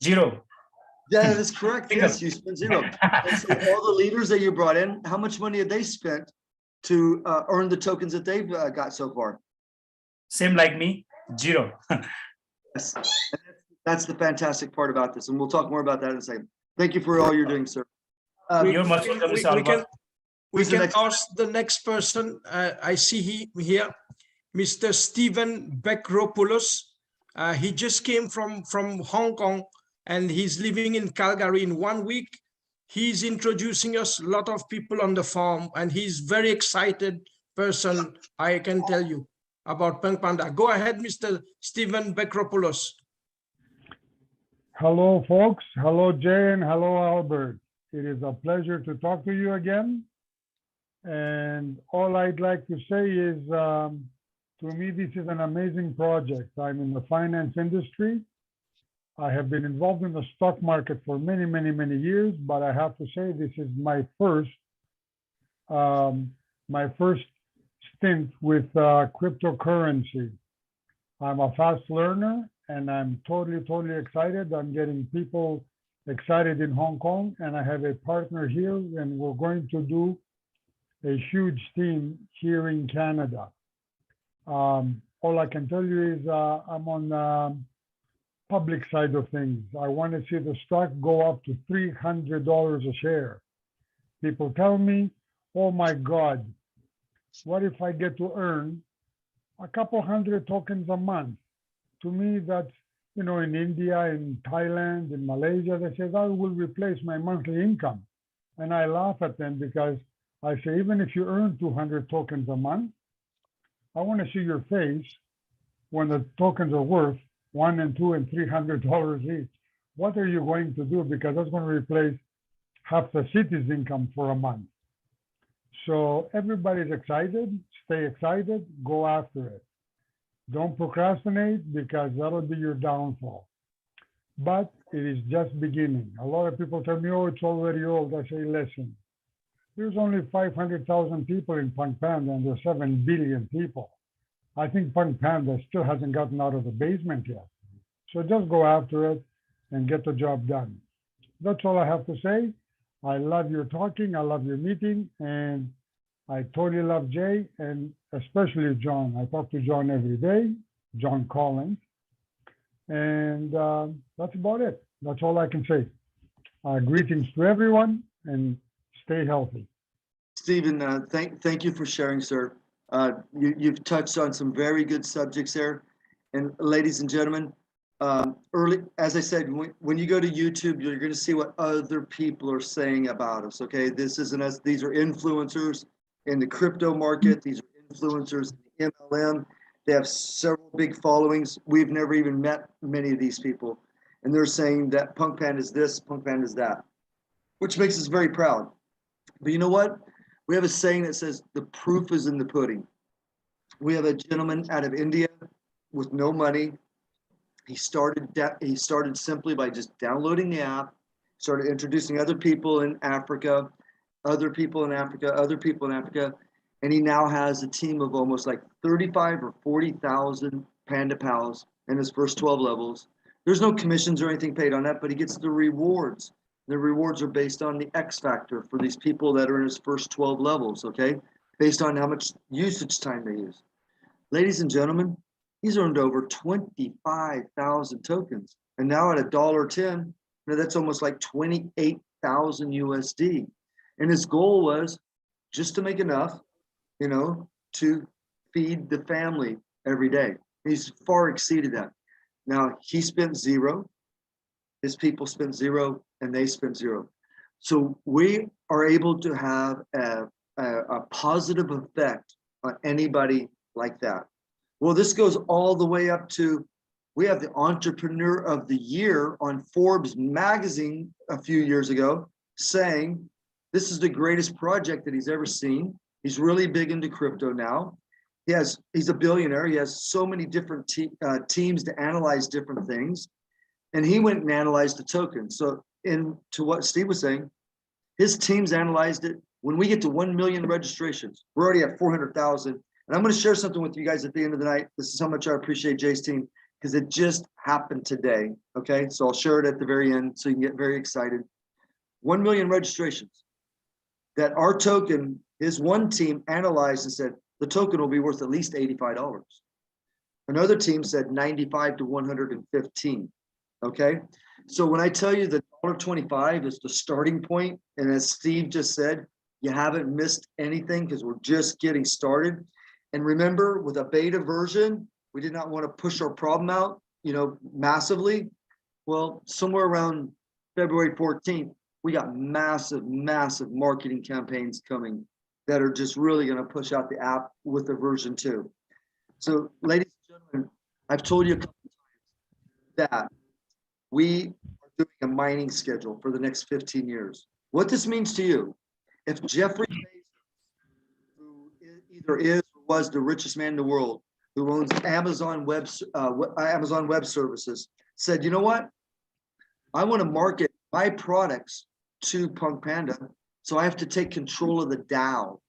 0. Yeah, that's correct. Yes, you spent 0. And so all the leaders that you brought in, how much money have they spent to earn the tokens that they've got so far? Same like me, 0. Yes. That's the fantastic part about this. And we'll talk more about that in a second. Thank you for all you're doing, sir. You're most welcome, Mr. Albert. We can ask the next person. I see here, Mr. Stephen Bekropoulos. He just came from Hong Kong, and he's living in Calgary. In 1 week, he's introducing us a lot of people on the farm, and he's very excited person, I can tell you, about Punk Panda. Go ahead, Mr. Stephen Bekropoulos. Hello, folks. Hello, Jay, and hello, Albert. It is a pleasure to talk to you again. And all I'd like to say is, to me, this is an amazing project. I'm in the finance industry. I have been involved in the stock market for many, many, many years, but I have to say this is my first stint with cryptocurrency. I'm a fast learner and I'm totally excited. I'm getting people excited in Hong Kong, and I have a partner here, and we're going to do a huge team here in Canada. All I can tell you is I'm on the public side of things. I want to see the stock go up to $300 a share. People tell me, oh my God, what if I get to earn a couple hundred tokens a month? To me, that's, you know, in India, in Thailand, in Malaysia, they say that will replace my monthly income. And I laugh at them because I say, even if you earn 200 tokens a month, I want to see your face when the tokens are worth $1 and $2 and $300 each. What are you going to do? Because that's going to replace half the city's income for a month. So everybody's excited, stay excited, go after it. Don't procrastinate, because that'll be your downfall. But it is just beginning. A lot of people tell me, oh, it's already old. I say, listen, there's only 500,000 people in Punk Panda, and there's 7 billion people. I think Punk Panda still hasn't gotten out of the basement yet. So just go after it and get the job done. That's all I have to say. I love your talking. I love your meeting. And I totally love Jay, and especially John. I talk to John every day, John Collins. And that's about it. That's all I can say. Greetings to everyone, and stay healthy. Stephen, thank you for sharing, sir. You've touched on some very good subjects there. And ladies and gentlemen, as I said, when you go to YouTube, you're going to see what other people are saying about us. Okay, this isn't us. These are influencers in the crypto market. These are influencers in MLM. They have several big followings. We've never even met many of these people, and they're saying that Punk Panda is this, Punk Panda is that, which makes us very proud. But you know what? We have a saying that says the proof is in the pudding. We have a gentleman out of India with no money. He started simply by just downloading the app, started introducing other people in Africa, other people in Africa, other people in Africa, and he now has a team of almost like 35 or 40,000 Panda Pals in his first 12 levels. There's no commissions or anything paid on that, but he gets the rewards. The rewards are based on the X factor for these people that are in his first 12 levels, okay? Based on how much usage time they use. Ladies and gentlemen, he's earned over 25,000 tokens. And now at $1.10, that's almost like 28,000 USD. And his goal was just to make enough, to feed the family every day. He's far exceeded that. Now, he spent zero. His people spent zero, and they spent zero. So we are able to have a positive effect on anybody like that. Well, this goes all the way up to, we have the Entrepreneur of the Year on Forbes magazine a few years ago saying this is the greatest project that he's ever seen. He's really big into crypto now. He's a billionaire. He has so many different teams to analyze different things. And he went and analyzed the token. So to what Steve was saying, his teams analyzed it. When we get to 1 million registrations, we're already at 400,000. And I'm going to share something with you guys at the end of the night. This is how much I appreciate Jay's team, because it just happened today. Okay, so I'll share it at the very end so you can get very excited. 1 million registrations that our token, his one team analyzed and said the token will be worth at least $85. Another team said 95 to 115. Okay, so when I tell you that $1.25 is the starting point, and as Steve just said, you haven't missed anything because we're just getting started. And remember, with a beta version, we did not want to push our problem out, massively. Well, somewhere around February 14th, we got massive marketing campaigns coming that are just really going to push out the app with the version 2. So, ladies and gentlemen, I've told you a couple of times that we are doing a mining schedule for the next 15 years. What this means to you, if Jeffrey Bezos, who either is or was the richest man in the world, who owns Amazon Web Services, said, you know what? I want to market my products to Punk Panda, so I have to take control of the DAO.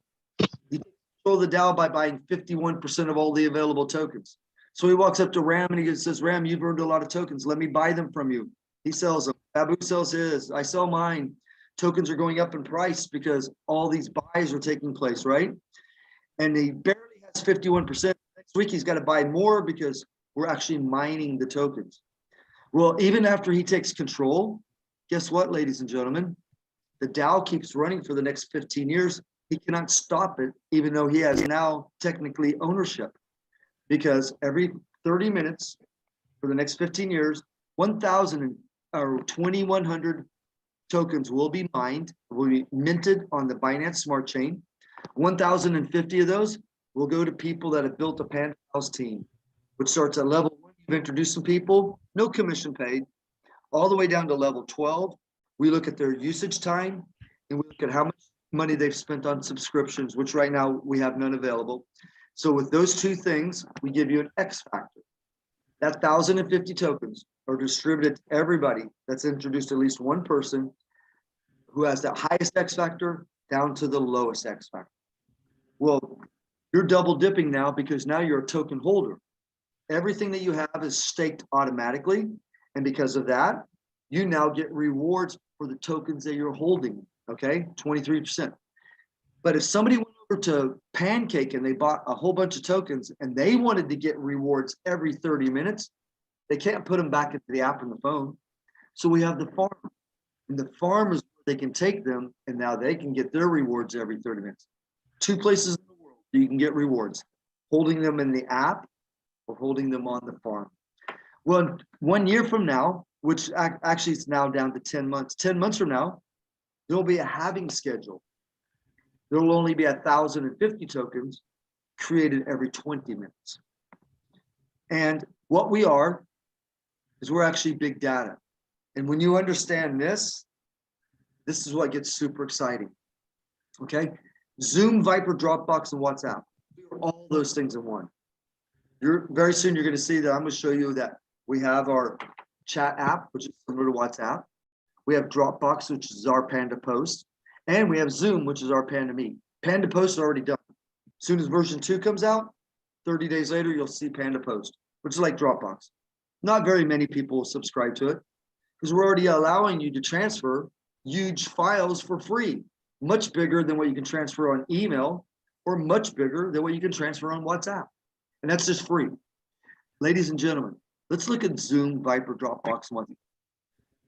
You take control of the DAO by buying 51% of all the available tokens. So he walks up to Ram and he says, Ram, you've earned a lot of tokens. Let me buy them from you. He sells them. Babu sells his. I sell mine. Tokens are going up in price because all these buys are taking place, right? And he barely has 51%. Next week, he's got to buy more because we're actually mining the tokens. Well, even after he takes control, guess what, ladies and gentlemen? The DAO keeps running for the next 15 years. He cannot stop it, even though he has now technically ownership. Because every 30 minutes for the next 15 years, 1,000 or 2,100 tokens will be mined, will be minted on the Binance Smart Chain. 1,050 of those will go to people that have built a Panda House team, which starts at level 1. You've introduced some people, no commission paid, all the way down to level 12. We look at their usage time and we look at how much money they've spent on subscriptions, which right now we have none available. So with those two things, we give you an X factor. That 1,050 tokens are distributed to everybody that's introduced at least one person who has the highest X factor down to the lowest X factor. Well, you're double dipping now because now you're a token holder. Everything that you have is staked automatically. And because of that, you now get rewards for the tokens that you're holding, okay? 23%. But if somebody went over to Pancake and they bought a whole bunch of tokens and they wanted to get rewards every 30 minutes, they can't put them back into the app on the phone. So we have the farm. And the farm is where they can take them and now they can get their rewards every 30 minutes. 2 places in the world you can get rewards, holding them in the app or holding them on the farm. Well, 1 year from now, which actually it's now down to 10 months. 10 months from now, there'll be a halving schedule. There will only be 1,050 tokens created every 20 minutes. And what we are is we're actually big data. And when you understand this, this is what gets super exciting. Okay? Zoom, Viper, Dropbox, and WhatsApp. All those things in one. Very soon you're going to see that I'm going to show you that we have our chat app, which is similar to WhatsApp. We have Dropbox, which is our Panda Post. And we have Zoom, which is our Panda Meet. Panda Post is already done. As soon as version 2 comes out, 30 days later, you'll see Panda Post, which is like Dropbox. Not very many people will subscribe to it because we're already allowing you to transfer huge files for free, much bigger than what you can transfer on email or much bigger than what you can transfer on WhatsApp. And that's just free. Ladies and gentlemen, let's look at Zoom, Viper, Dropbox, and WhatsApp.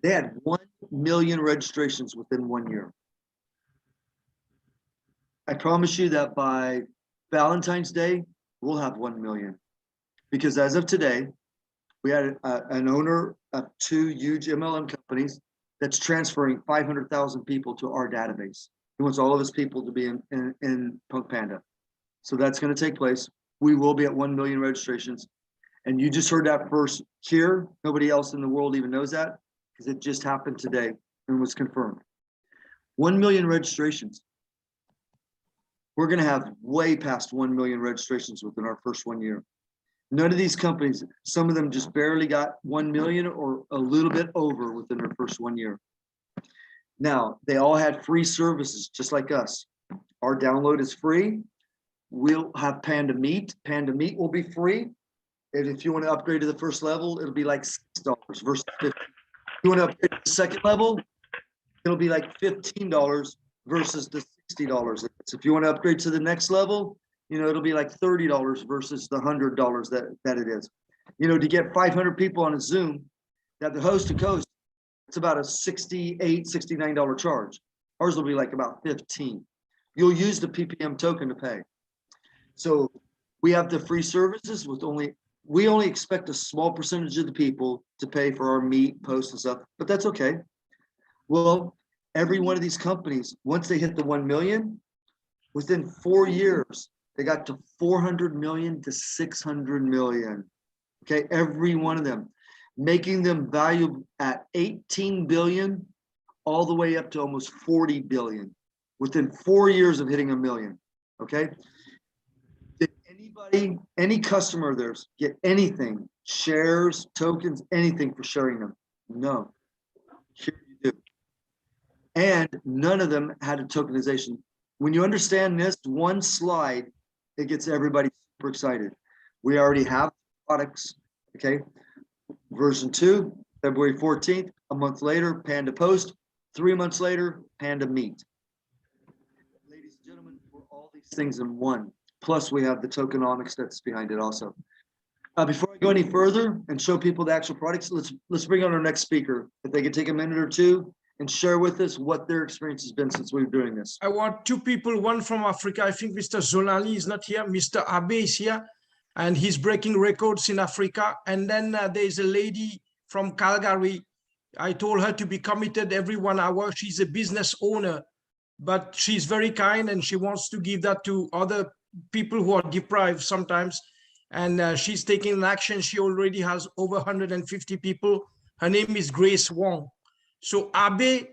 They had 1 million registrations within 1 year. I promise you that by Valentine's Day, we'll have 1 million. Because as of today, we had an owner of 2 huge MLM companies that's transferring 500,000 people to our database. He wants all of his people to be in Punk Panda. So that's going to take place. We will be at 1 million registrations. And you just heard that first here. Nobody else in the world even knows that because it just happened today and was confirmed. 1 million registrations. We're going to have way past 1 million registrations within our first 1 year. None of these companies, some of them just barely got 1 million or a little bit over within their first 1 year. Now, they all had free services just like us. Our download is free. We'll have Panda Meet. Panda Meet will be free. And if you want to upgrade to the first level, it'll be like $6 versus $50. If you want to upgrade to the second level, it'll be like $15 versus the $60. So if you want to upgrade to the next level, you know, it'll be like $30 versus the $100 that it is. You know, to get 500 people on a Zoom, that the host to coast, it's about a $68, $69 charge. Ours will be like about 15. You'll use the PPM token to pay. So we have the free services with we only expect a small percentage of the people to pay for our meet, post, and stuff, but that's okay. Well, every one of these companies, once they hit the 1 million, within 4 years, they got to 400 million to 600 million. Okay, every one of them, making them valuable at 18 billion all the way up to almost 40 billion within 4 years of hitting 1 million. Okay. Did anybody, any customer of theirs get anything, shares, tokens, anything for sharing them? No. Here you do. And none of them had a tokenization. When you understand this one slide, it gets everybody super excited. We already have products, okay? Version 2, February 14th, a month later, Panda Post, 3 months later, Panda Meet. Ladies and gentlemen, we're all these things in one. Plus we have the tokenomics that's behind it also. Before I go any further and show people the actual products, let's bring on our next speaker. If they could take a minute or two and share with us what their experience has been since we've been doing this. I want two people, one from Africa. I think Mr. Zonali is not here. Mr. Abe is here, and he's breaking records in Africa. And then there's a lady from Calgary. I told her to be committed every 1 hour. She's a business owner, but she's very kind and she wants to give that to other people who are deprived sometimes. And she's taking an action. She already has over 150 people. Her name is Grace Wong. So Abe,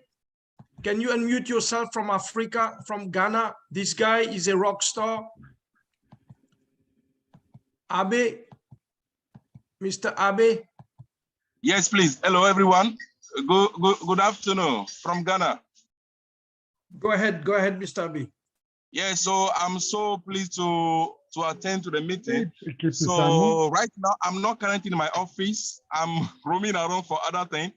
can you unmute yourself from Africa, from Ghana? This guy is a rock star. Abe, Mr. Abe. Yes, please. Hello, everyone. Good afternoon from Ghana. Go ahead, Mr. Abe. Yeah, so I'm so pleased to attend to the meeting. Keep So right now, I'm not currently in my office. I'm roaming around for other things.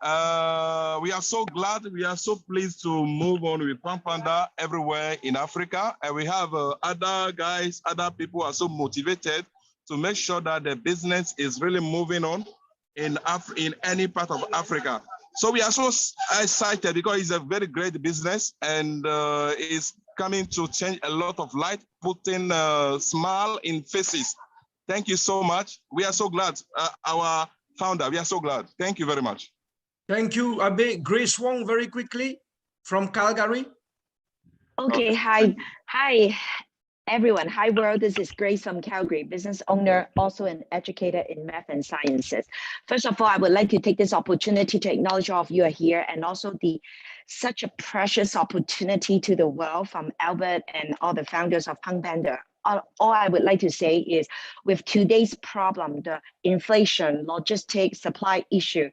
We are so glad, we are so pleased to move on with Punk Panda everywhere in Africa. And we have other guys, other people are so motivated to make sure that the business is really moving on in any part of Africa. So we are so excited because it's a very great business and it's coming to change a lot of light, putting a smile in faces. Thank you so much. We are so glad. Our founder, we are so glad. Thank you very much. Thank you, Abe. Grace Wong, very quickly, from Calgary. Okay, hi, everyone. Hi, world. This is Grace from Calgary, business owner, also an educator in math and sciences. First of all, I would like to take this opportunity to acknowledge all of you are here and also such a precious opportunity to the world from Albert and all the founders of Punk Panda. All I would like to say is with today's problem, the inflation, logistics, supply issue,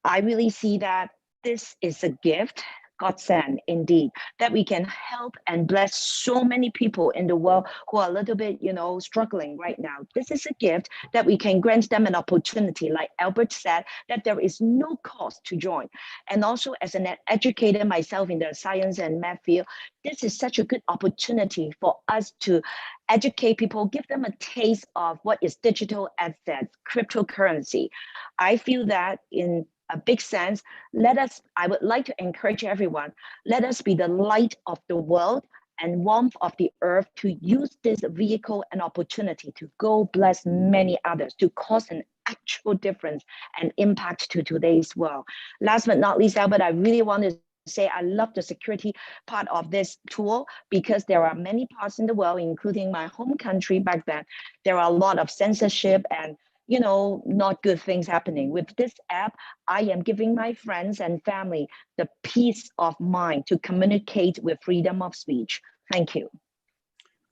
I really see that this is a gift, God sent indeed, that we can help and bless so many people in the world who are a little bit, struggling right now. This is a gift that we can grant them an opportunity, like Albert said, that there is no cost to join. And also as an educator myself in the science and math field, this is such a good opportunity for us to educate people, give them a taste of what is digital assets, cryptocurrency. I feel that in a big sense, I would like to encourage everyone, let us be the light of the world and warmth of the earth to use this vehicle and opportunity to go bless many others, to cause an actual difference and impact to today's world. Last but not least, Albert, I really want to say I love the security part of this tool because there are many parts in the world, including my home country back then, there are a lot of censorship and not good things happening. With this app, I am giving my friends and family the peace of mind to communicate with freedom of speech. Thank you.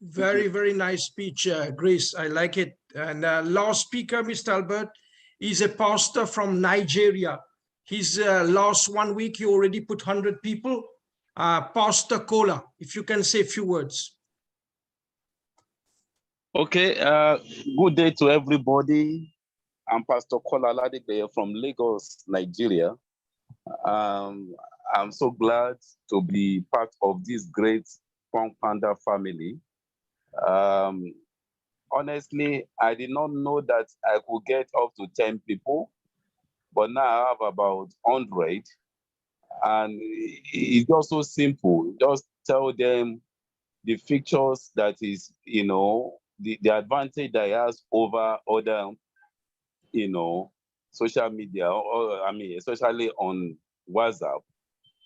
Very, very nice speech, Grace. I like it. And last speaker, Mr. Albert, is a pastor from Nigeria. His last 1 week, he already put 100 people. Pastor Kola, if you can say a few words. Okay, good day to everybody. I'm Pastor Kola Ladigbe from Lagos, Nigeria. I'm so glad to be part of this great Punk Panda family. Honestly, I did not know that I could get up to 10 people, but now I have about 100. And it's just so simple. Just tell them the features that is, the advantage that it has over other, social media, especially on WhatsApp.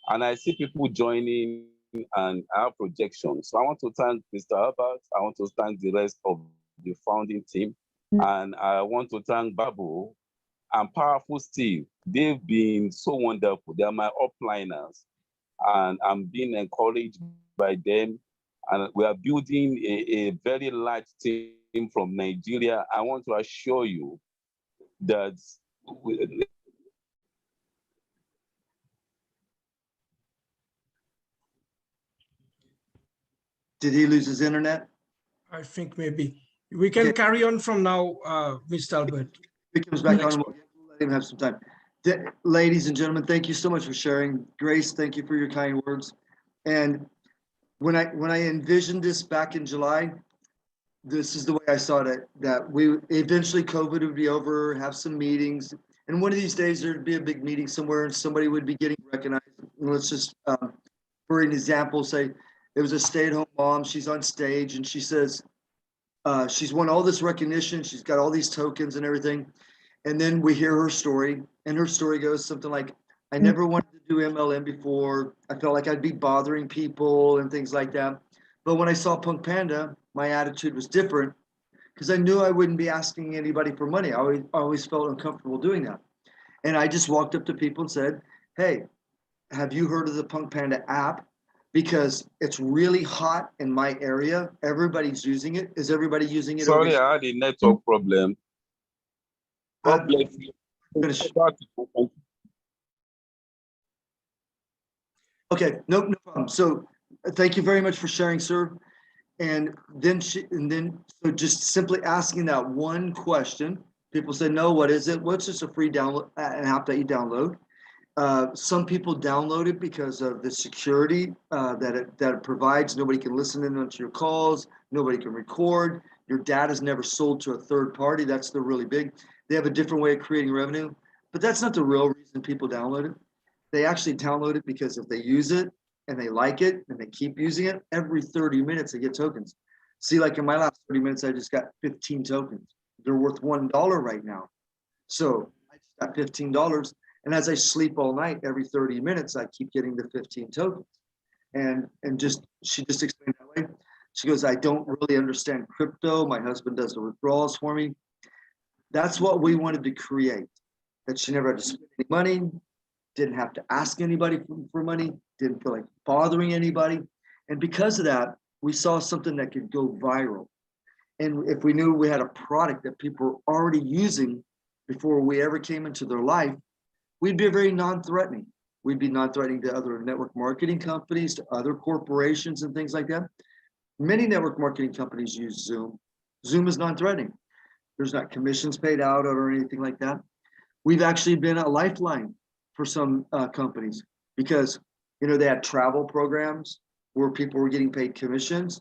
And I see people joining and our projections. So I want to thank Mr. Albert. I want to thank the rest of the founding team. And I want to thank Babu and Powerful Steve. They've been so wonderful. They are my upliners. And I'm being encouraged by them. And we are building a very large team from Nigeria. I want to assure you that Did he lose his internet? I think maybe. We can Okay. carry on from now, Mr. Albert. He comes back Next on. We'll let him have some time. Ladies and gentlemen, thank you so much for sharing. Grace, thank you for your kind words. And when I envisioned this back in July, this is the way I saw it, that we eventually COVID would be over, have some meetings. And one of these days there'd be a big meeting somewhere and somebody would be getting recognized. And let's just, for an example, say it was a stay-at-home mom. She's on stage and she says, she's won all this recognition. She's got all these tokens and everything. And then we hear her story, and her story goes something like, I never wanted to do MLM before. I felt like I'd be bothering people and things like that. But when I saw Punk Panda, my attitude was different because I knew I wouldn't be asking anybody for money. I always felt uncomfortable doing that. And I just walked up to people and said, hey, have you heard of the Punk Panda app? Because it's really hot in my area. Everybody's using it. Is everybody using it? Sorry, I had a network problem. God bless you. Okay, no problem. So thank you very much for sharing, sir. And then so just simply asking that one question. People say, no, what is it? What's just a free download, an app that you download? Some people download it because of the security that it provides. Nobody can listen in onto your calls. Nobody can record. Your data is never sold to a third party. That's the really big. They have a different way of creating revenue, but that's not the real reason people download it. They actually download it because if they use it and they like it and they keep using it, every 30 minutes they get tokens. See, like in my last 30 minutes, I just got 15 tokens. They're worth $1 right now. So I just got $15. And as I sleep all night, every 30 minutes, I keep getting the 15 tokens. And she just explained that way. She goes, I don't really understand crypto. My husband does the withdrawals for me. That's what we wanted to create, that she never had to spend any money, didn't have to ask anybody for money, didn't feel like bothering anybody. And because of that, we saw something that could go viral. And if we knew we had a product that people were already using before we ever came into their life, we'd be very non-threatening. We'd be non-threatening to other network marketing companies, to other corporations and things like that. Many network marketing companies use Zoom. Zoom is non-threatening. There's not commissions paid out or anything like that. We've actually been a lifeline for some companies because, you know, they had travel programs where people were getting paid commissions,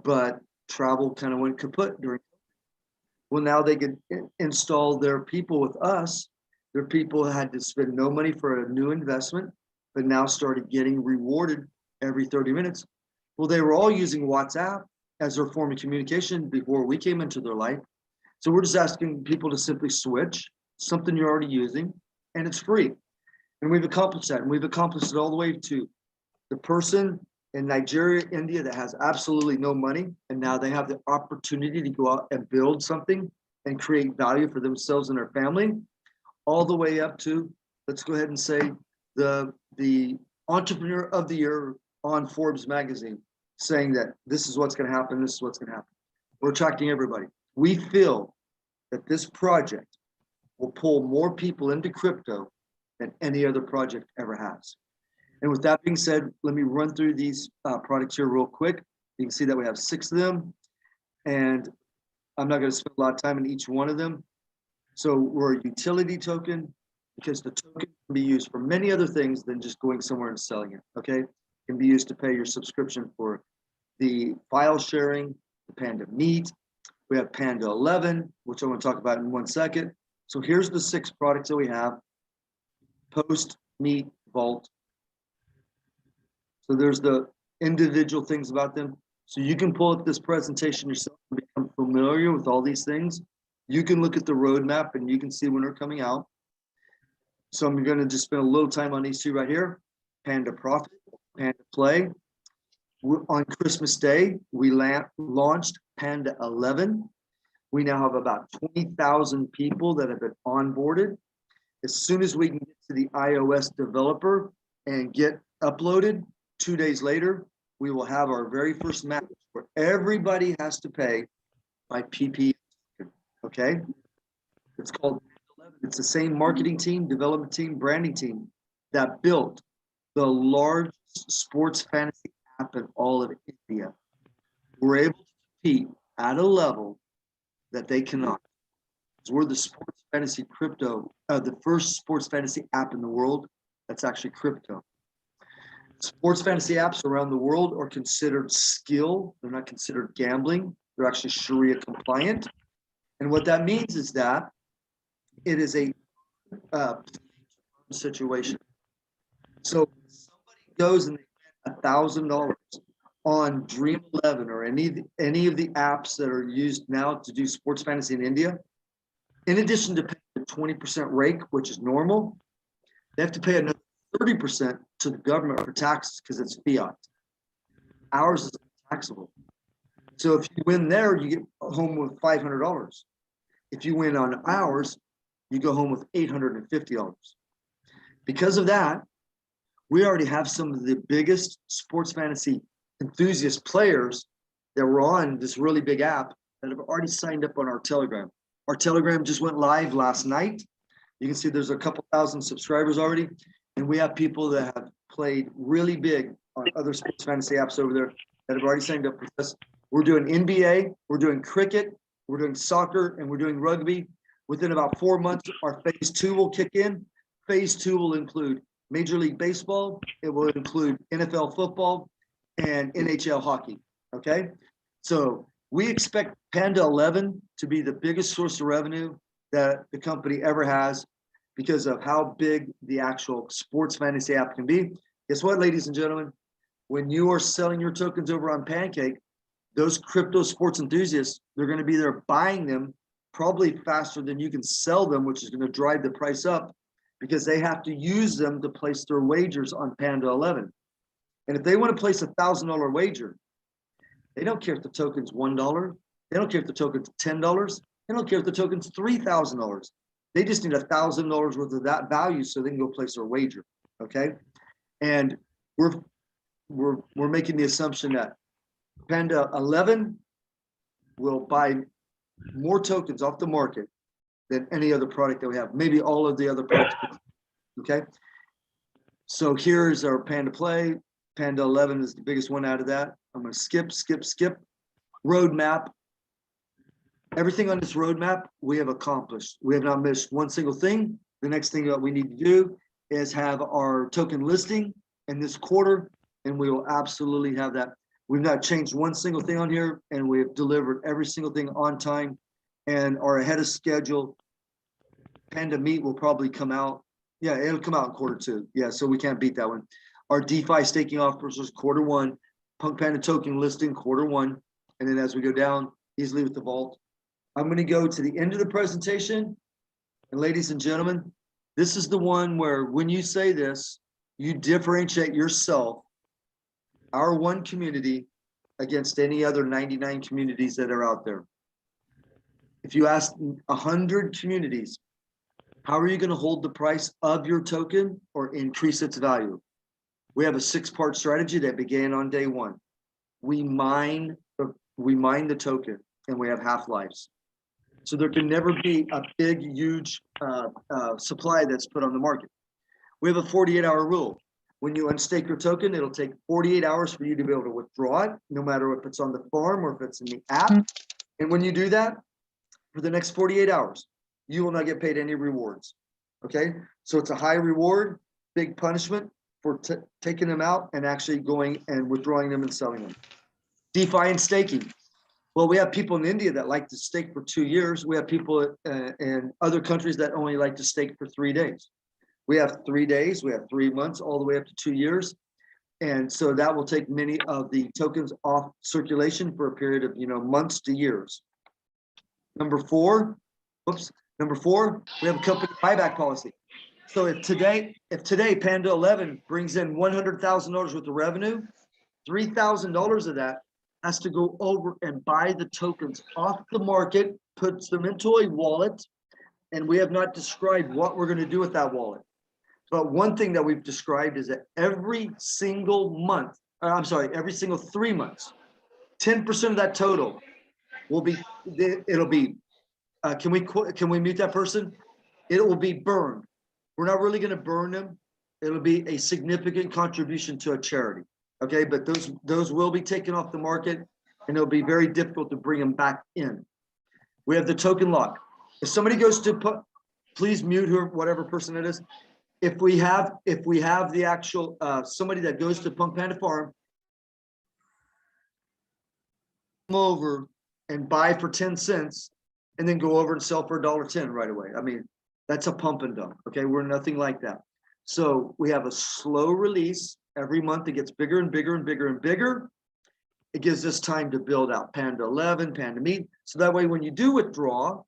but travel kind of went kaput during. Well, now they could install their people with us. Their people had to spend no money for a new investment, but now started getting rewarded every 30 minutes. Well, they were all using WhatsApp as their form of communication before we came into their life. So we're just asking people to simply switch something you're already using, and it's free. And we've accomplished that. And we've accomplished it all the way to the person in Nigeria, India that has absolutely no money. And now they have the opportunity to go out and build something and create value for themselves and their family, all the way up to, let's go ahead and say, the entrepreneur of the year on Forbes magazine, saying that this is what's going to happen. This is what's going to happen. We're attracting everybody. We feel that this project will pull more people into crypto than any other project ever has. And with that being said, let me run through these products here real quick. You can see that we have 6 of them, and I'm not going to spend a lot of time in each one of them. So we're a utility token because the token can be used for many other things than just going somewhere and selling it, okay? It can be used to pay your subscription for the file sharing, the Panda Meet. We have Panda 11, which I'm going to talk about in 1 second. So here's the 6 products that we have. Post, Meet, Vault. So there's the individual things about them. So you can pull up this presentation yourself and become familiar with all these things. You can look at the roadmap and you can see when they're coming out. So I'm going to just spend a little time on these 2 right here. Panda Profit, Panda Play. On Christmas Day, we launched Panda 11. We now have about 20,000 people that have been onboarded. As soon as we can get to the iOS developer and get uploaded, 2 days later, we will have our very first match where everybody has to pay by PPM. Okay? It's called Panda 11. It's the same marketing team, development team, branding team that built the largest sports fantasy app in all of India. We're able to compete at a level that they cannot. We're the sports fantasy crypto, the first sports fantasy app in the world that's actually crypto. Sports fantasy apps around the world are considered skill. They're not considered gambling. They're actually Sharia compliant. And what that means is that it is a situation. So if somebody goes and they spend $1,000 on Dream 11 or any of the apps that are used now to do sports fantasy in India, in addition to paying the 20% rake, which is normal, they have to pay another 30% to the government for taxes because it's fiat. Ours is taxable. So if you win there, you get home with $500. If you win on ours, you go home with $850. Because of that, we already have some of the biggest sports fantasy enthusiast players that were on this really big app that have already signed up on our Telegram. Our Telegram just went live last night. You can see there's a couple thousand subscribers already. And we have people that have played really big on other sports fantasy apps over there that have already signed up with us. We're doing NBA, we're doing cricket, we're doing soccer, and we're doing rugby. Within about 4 months, our phase 2 will kick in. Phase 2 will include Major League Baseball. It will include NFL football and NHL hockey, okay? So we expect Panda 11 to be the biggest source of revenue that the company ever has because of how big the actual sports fantasy app can be. Guess what, ladies and gentlemen? When you are selling your tokens over on Pancake, those crypto sports enthusiasts, they're going to be there buying them probably faster than you can sell them, which is going to drive the price up because they have to use them to place their wagers on Panda 11. And if they want to place $1,000 wager, they don't care if the token's $1. They don't care if the token's $10. They don't care if the token's $3,000. They just need $1,000 worth of that value so they can go place their wager. Okay, and we're making the assumption that Panda 11 will buy more tokens off the market than any other product that we have. Maybe all of the other products. Okay, so here's our Panda Play. Panda 11 is the biggest one out of that. I'm going to skip. Roadmap. Everything on this roadmap we have accomplished. We have not missed one single thing. The next thing that we need to do is have our token listing in this quarter, and we will absolutely have that. We've not changed one single thing on here, and we have delivered every single thing on time and are ahead of schedule. Panda Meet will probably come out. Yeah, it'll come out in Q2. Yeah, so we can't beat that one. Our DeFi staking offers was Q1. Punk Panda token listing Q1. And then as we go down easily with the vault, I'm going to go to the end of the presentation. And ladies and gentlemen, this is the one where when you say this, you differentiate yourself, our one community, against any other 99 communities that are out there. If you ask 100 communities, how are you going to hold the price of your token or increase its value? We have a 6-part strategy that began on day 1. We mine the token and we have half-lives. So there can never be a big, huge supply that's put on the market. We have a 48-hour rule. When you unstake your token, it'll take 48 hours for you to be able to withdraw it, no matter if it's on the farm or if it's in the app. And when you do that, for the next 48 hours, you will not get paid any rewards. Okay, so it's a high reward, big punishment for taking them out and actually going and withdrawing them and selling them. DeFi and staking. Well, we have people in India that like to stake for 2 years. We have people in other countries that only like to stake for 3 days. We have 3 days, we have 3 months, all the way up to 2 years. And so that will take many of the tokens off circulation for a period of months to years. Number four, we have a company buyback policy. So if today Panda 11 brings in $100,000 worth of revenue, $3,000 of that has to go over and buy the tokens off the market, puts them into a wallet, and we have not described what we're going to do with that wallet. But one thing that we've described is that every single 3 months, 10% of that total will be, can we mute that person? It will be burned. We're not really going to burn them. It'll be a significant contribution to a charity. Okay, but those will be taken off the market, and it'll be very difficult to bring them back in. We have the token lock. If somebody goes to put, please mute her, whatever person it is. If we have the actual somebody that goes to Punk Panda Farm, come over and buy for 10 cents and then go over and sell for $1.10 right away. I mean, that's a pump and dump. Okay, we're nothing like that. So we have a slow release every month. It gets bigger and bigger and bigger and bigger. It gives us time to build out Panda 11, Panda Meet. So that way, when you do withdraw,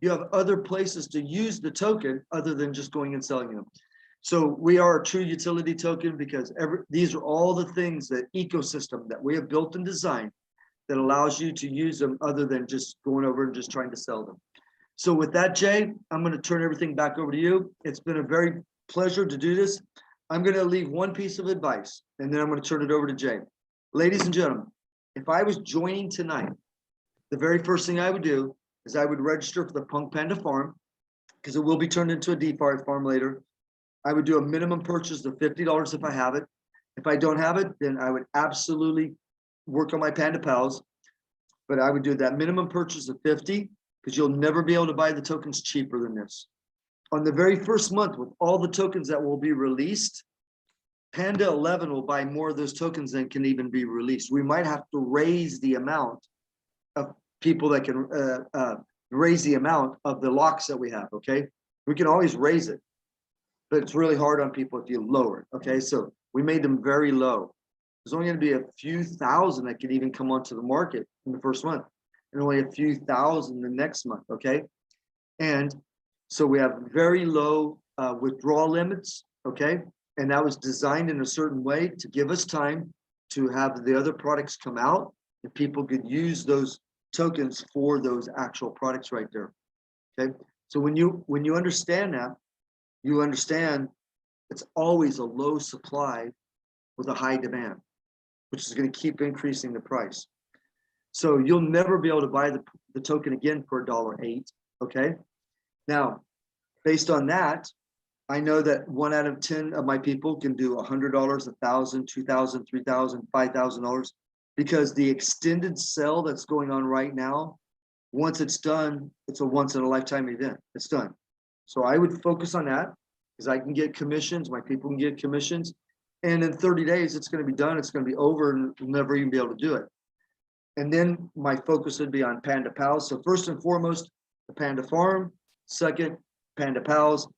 you have other places to use the token other than just going and selling them. So we are a true utility token because these are all the things, that ecosystem that we have built and designed that allows you to use them other than just going over and just trying to sell them. So with that, Jay, I'm going to turn everything back over to you. It's been a very pleasure to do this. I'm going to leave one piece of advice, and then I'm going to turn it over to Jay. Ladies and gentlemen, if I was joining tonight, the very first thing I would do is I would register for the Punk Panda Farm, because it will be turned into a DeFi farm later. I would do a minimum purchase of $50 if I have it. If I don't have it, then I would absolutely work on my Panda Pals. But I would do that minimum purchase of 50, because you'll never be able to buy the tokens cheaper than this. On the very first month, with all the tokens that will be released, Panda 11 will buy more of those tokens than can even be released. We might have to raise the amount of people that can raise the amount of the locks that we have, okay? We can always raise it, but it's really hard on people if you lower it, okay? So we made them very low. There's only gonna be a few thousand that can even come onto the market in the first month, and only a few thousand the next month, okay? And so we have very low withdrawal limits, okay? And that was designed in a certain way to give us time to have the other products come out and people could use those tokens for those actual products right there, okay? So when you understand that, you understand it's always a low supply with a high demand, which is going to keep increasing the price. So you'll never be able to buy the token again for $1.08, okay? Now, based on that, I know that 1 out of 10 of my people can do $100, $1,000, $2,000, $3,000, $5,000, because the extended sale that's going on right now, once it's done, it's a once in a lifetime event. It's done. So I would focus on that because I can get commissions. My people can get commissions. And in 30 days, it's going to be done. It's going to be over and we'll never even be able to do it. And then my focus would be on Panda Pals. So first and foremost, the Panda Farm. Second, Panda Pals.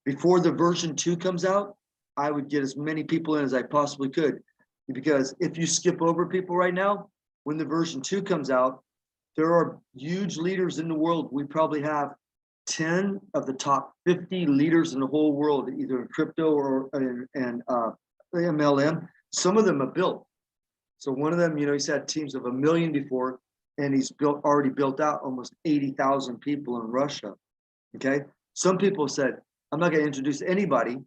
Before the version 2 comes out, I would get as many people in as I possibly could. Because if you skip over people right now, when the version 2 comes out, there are huge leaders in the world. We probably have 10 of the top 50 leaders in the whole world, either in crypto or in MLM. Some of them are built. So one of them, you know, he's had teams of 1 million before, and he's already built out almost 80,000 people in Russia. Okay. Some people said, I'm not going to introduce anybody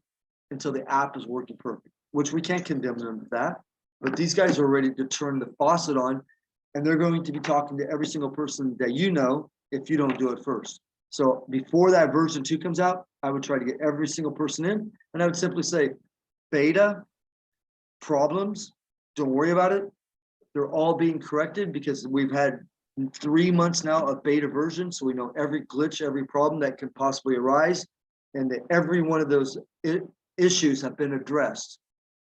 until the app is working perfect, which we can't condemn them for that. But these guys are ready to turn the faucet on, and they're going to be talking to every single person that you know if you don't do it first. So before that version 2 comes out, I would try to get every single person in, and I would simply say, beta, problems, don't worry about it. They're all being corrected because we've had 3 months now of beta version. So we know every glitch, every problem that can possibly arise, and that every one of those issues have been addressed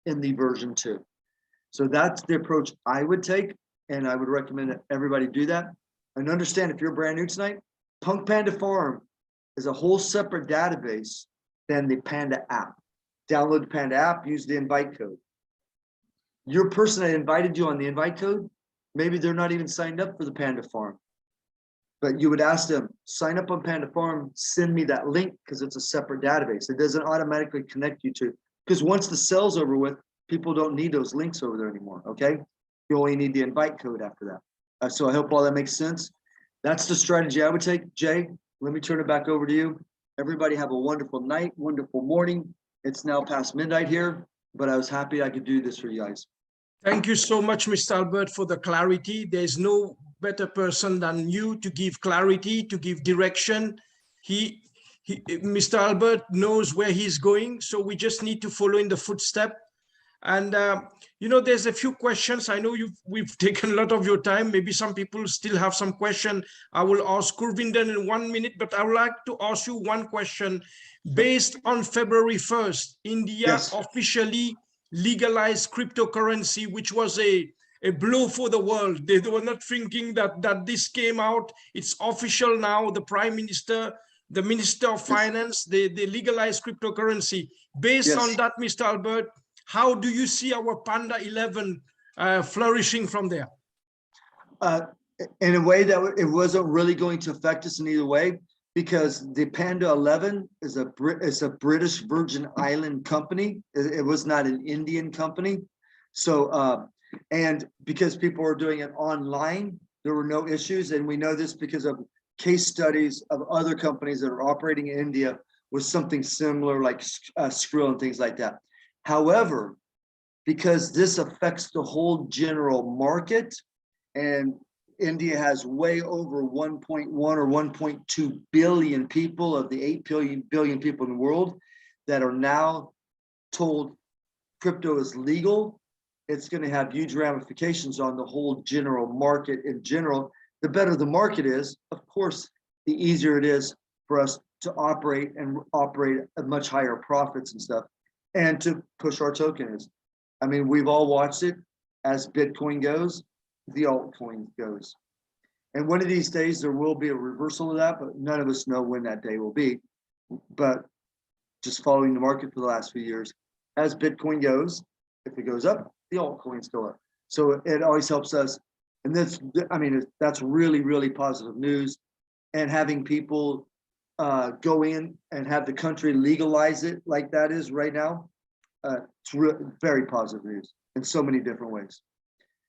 in the version 2. So that's the approach I would take. And I would recommend that everybody do that. And understand, if you're brand new tonight, Punk Panda Farm is a whole separate database than the Panda app. Download the Panda app, use the invite code. Your person that invited you on the invite code, maybe they're not even signed up for the Panda Farm. But you would ask them, sign up on Panda Farm, send me that link, because it's a separate database. It doesn't automatically connect you to, because once the sale's over with, people don't need those links over there anymore, okay? You only need the invite code after that. So I hope all that makes sense. That's the strategy I would take. Jay, let me turn it back over to you. Everybody have a wonderful night, wonderful morning. It's now past midnight here, but I was happy I could do this for you guys. Thank you so much, Mr. Albert, for the clarity. There's no better person than you to give clarity, to give direction. Mr. Albert knows where he's going, so we just need to follow in the footstep. And there's a few questions. I know we've taken a lot of your time. Maybe some people still have some question. I will ask Gurvinder in 1 minute, but I would like to ask you one question. Based on February 1st, India officially legalized cryptocurrency, which was a blow for the world. They were not thinking that this came out. It's official now. The Prime Minister, the Minister of Finance, they legalized cryptocurrency. Based on that, Mr. Albert, how do you see our Panda 11 flourishing from there? In a way that it wasn't really going to affect us in either way, because the Panda 11 is a British Virgin Island company. It was not an Indian company. So, and because people were doing it online, there were no issues. And we know this because of case studies of other companies that are operating in India with something similar like Skrill and things like that. However, because this affects the whole general market, and India has way over 1.1 or 1.2 billion people of the 8 billion people in the world that are now told crypto is legal, it's going to have huge ramifications on the whole general market in general. The better the market is, of course, the easier it is for us to operate at much higher profits and stuff, and to push our tokens. I mean, we've all watched it. As Bitcoin goes, the altcoin goes. And one of these days there will be a reversal of that, but none of us know when that day will be. But just following the market for the last few years, as Bitcoin goes, if it goes up, the altcoins go up. So it always helps us. And that's, I mean, that's really, really positive news. And having people go in and have the country legalize it like that is right now, it's very positive news in so many different ways.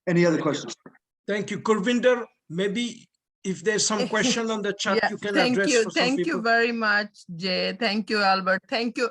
Any other questions? Thank you. Gurvinder, maybe if there's some question on the chat, you can address for some Thank people. you very much, Jay. Thank you, Albert. Thank you,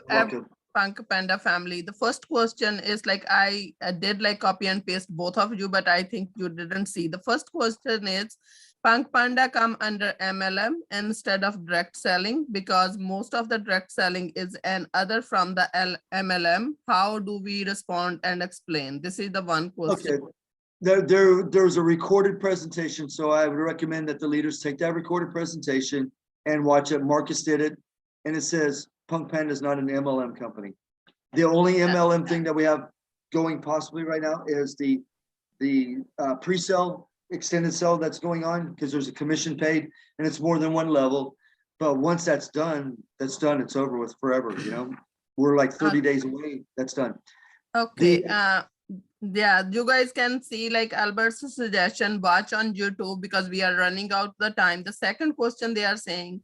Punk Panda family. The first question is like, I did like copy and paste both of you, but I think you didn't see. The first question is, Punk Panda come under MLM instead of direct selling, because most of the direct selling is an other from the MLM. How do we respond and explain? This is the one question. Okay. There's a recorded presentation, so I would recommend that the leaders take that recorded presentation and watch it. Marcus did it, and it says Punk Panda is not an MLM company. The only MLM thing that we have going possibly right now is the pre-sale, extended sale that's going on, because there's a commission paid and it's more than one level. But once that's done, it's over with forever. You know, we're like 30 days away. That's done. Okay. Yeah, you guys can see like Albert's suggestion, watch on YouTube, because we are running out the time. The second question they are saying,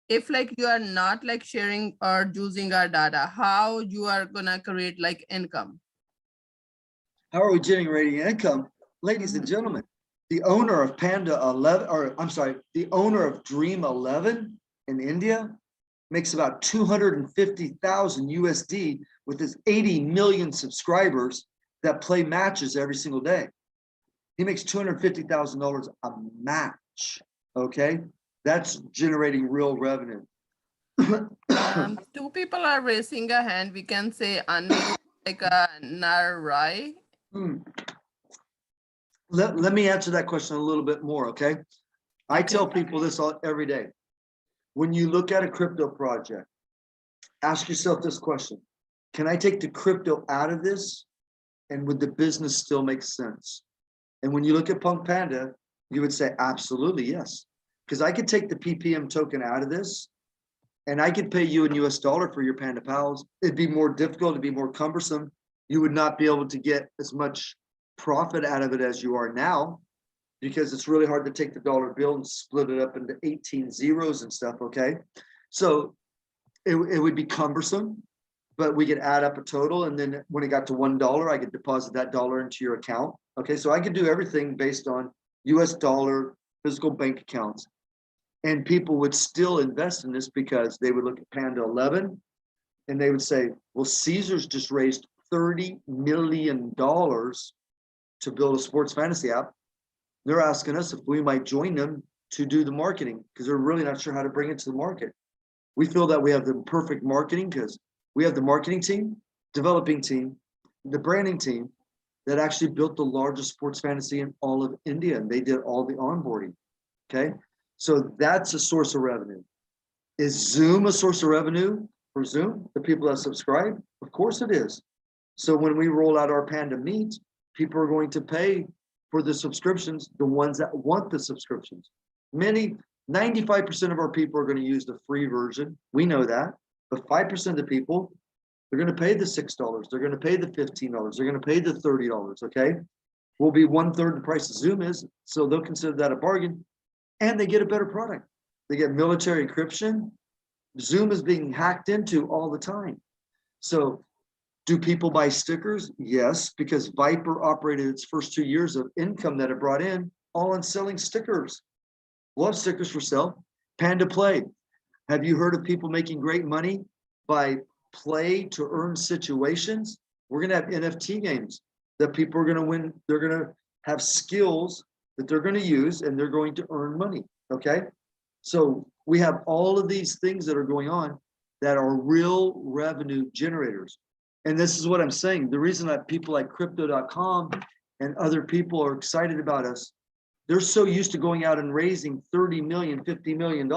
if like you are not like sharing or using our data, how you are gonna create like income? How are we generating income? Ladies and gentlemen, the owner of Panda 11, or I'm sorry, the owner of Dream 11 in India makes about 250,000 USD with his 80 million subscribers that play matches every single day. He makes $250,000 a match, okay? That's generating real revenue. Two people are raising a hand. We can say like a Narai. Let me answer that question a little bit more, okay? I tell people this every day. When you look at a crypto project, ask yourself this question. Can I take the crypto out of this? And would the business still make sense? And when you look at Punk Panda, you would say, absolutely, yes. Because I could take the PPM token out of this, and I could pay you in US dollar for your Panda Pals. It'd be more difficult, it'd be more cumbersome. You would not be able to get as much profit out of it as you are now, because it's really hard to take the dollar bill and split it up into 18 zeros and stuff, okay? So it would be cumbersome, but we could add up a total, and then when it got to $1, I could deposit that dollar into your account, okay? So I could do everything based on US dollar physical bank accounts, and people would still invest in this because they would look at Panda 11 and they would say, well, Caesars just raised $30 million to build a sports fantasy app. They're asking us if we might join them to do the marketing, because they're really not sure how to bring it to the market. We feel that we have the perfect marketing, because we have the marketing team, developing team, the branding team that actually built the largest sports fantasy in all of India, and they did all the onboarding. Okay, so that's a source of revenue. Is Zoom a source of revenue for Zoom? The people that subscribe? Of course it is. So when we roll out our Panda Meet, people are going to pay for the subscriptions, the ones that want the subscriptions. 95% of our people are going to use the free version. We know that. But 5% of the people, they're going to pay the $6. They're going to pay the $15. They're going to pay the $30. Okay. Will be 1/3 the price of Zoom is. So they'll consider that a bargain. And they get a better product. They get military encryption. Zoom is being hacked into all the time. So do people buy stickers? Yes, because Viper operated its first 2 years of income that it brought in all on selling stickers. We'll have stickers for sale. Panda Play. Have you heard of people making great money by play to earn situations? We're going to have NFT games that people are going to win. They're going to have skills that they're going to use and they're going to earn money. Okay. So we have all of these things that are going on that are real revenue generators. And this is what I'm saying. The reason that people like crypto.com and other people are excited about us, they're so used to going out and raising $30 million, $50 million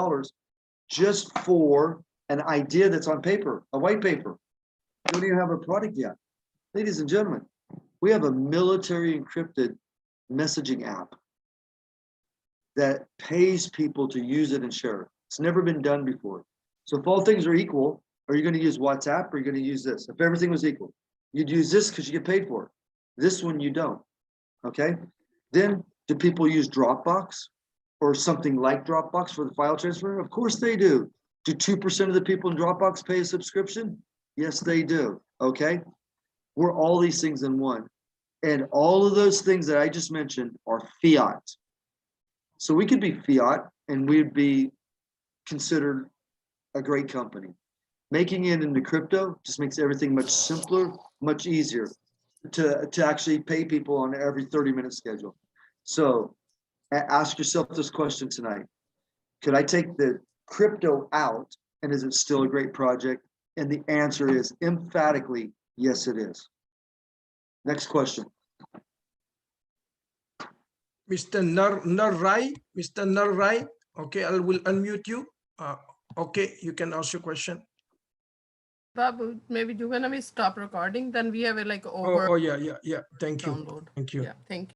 just for an idea that's on paper, a white paper. We don't even have a product yet. Ladies and gentlemen, we have a military encrypted messaging app that pays people to use it and share it. It's never been done before. So if all things are equal, are you going to use WhatsApp or are you going to use this? If everything was equal, you'd use this because you get paid for it. This one you don't. Okay. Then do people use Dropbox or something like Dropbox for the file transfer? Of course they do. Do 2% of the people in Dropbox pay a subscription? Yes, they do. Okay. We're all these things in one. And all of those things that I just mentioned are fiat. So we could be fiat and we'd be considered a great company. Making it into crypto just makes everything much simpler, much easier to actually pay people on every 30-minute schedule. So ask yourself this question tonight. Could I take the crypto out and is it still a great project? And the answer is emphatically, yes, it is. Next question. Mr. Narrai, Mr. Narrai. Okay, I will unmute you. Okay, you can ask your question. Babu, maybe you're gonna stop recording, then we have a like over. Oh yeah. Thank you. Download. Thank you. Yeah, thank you.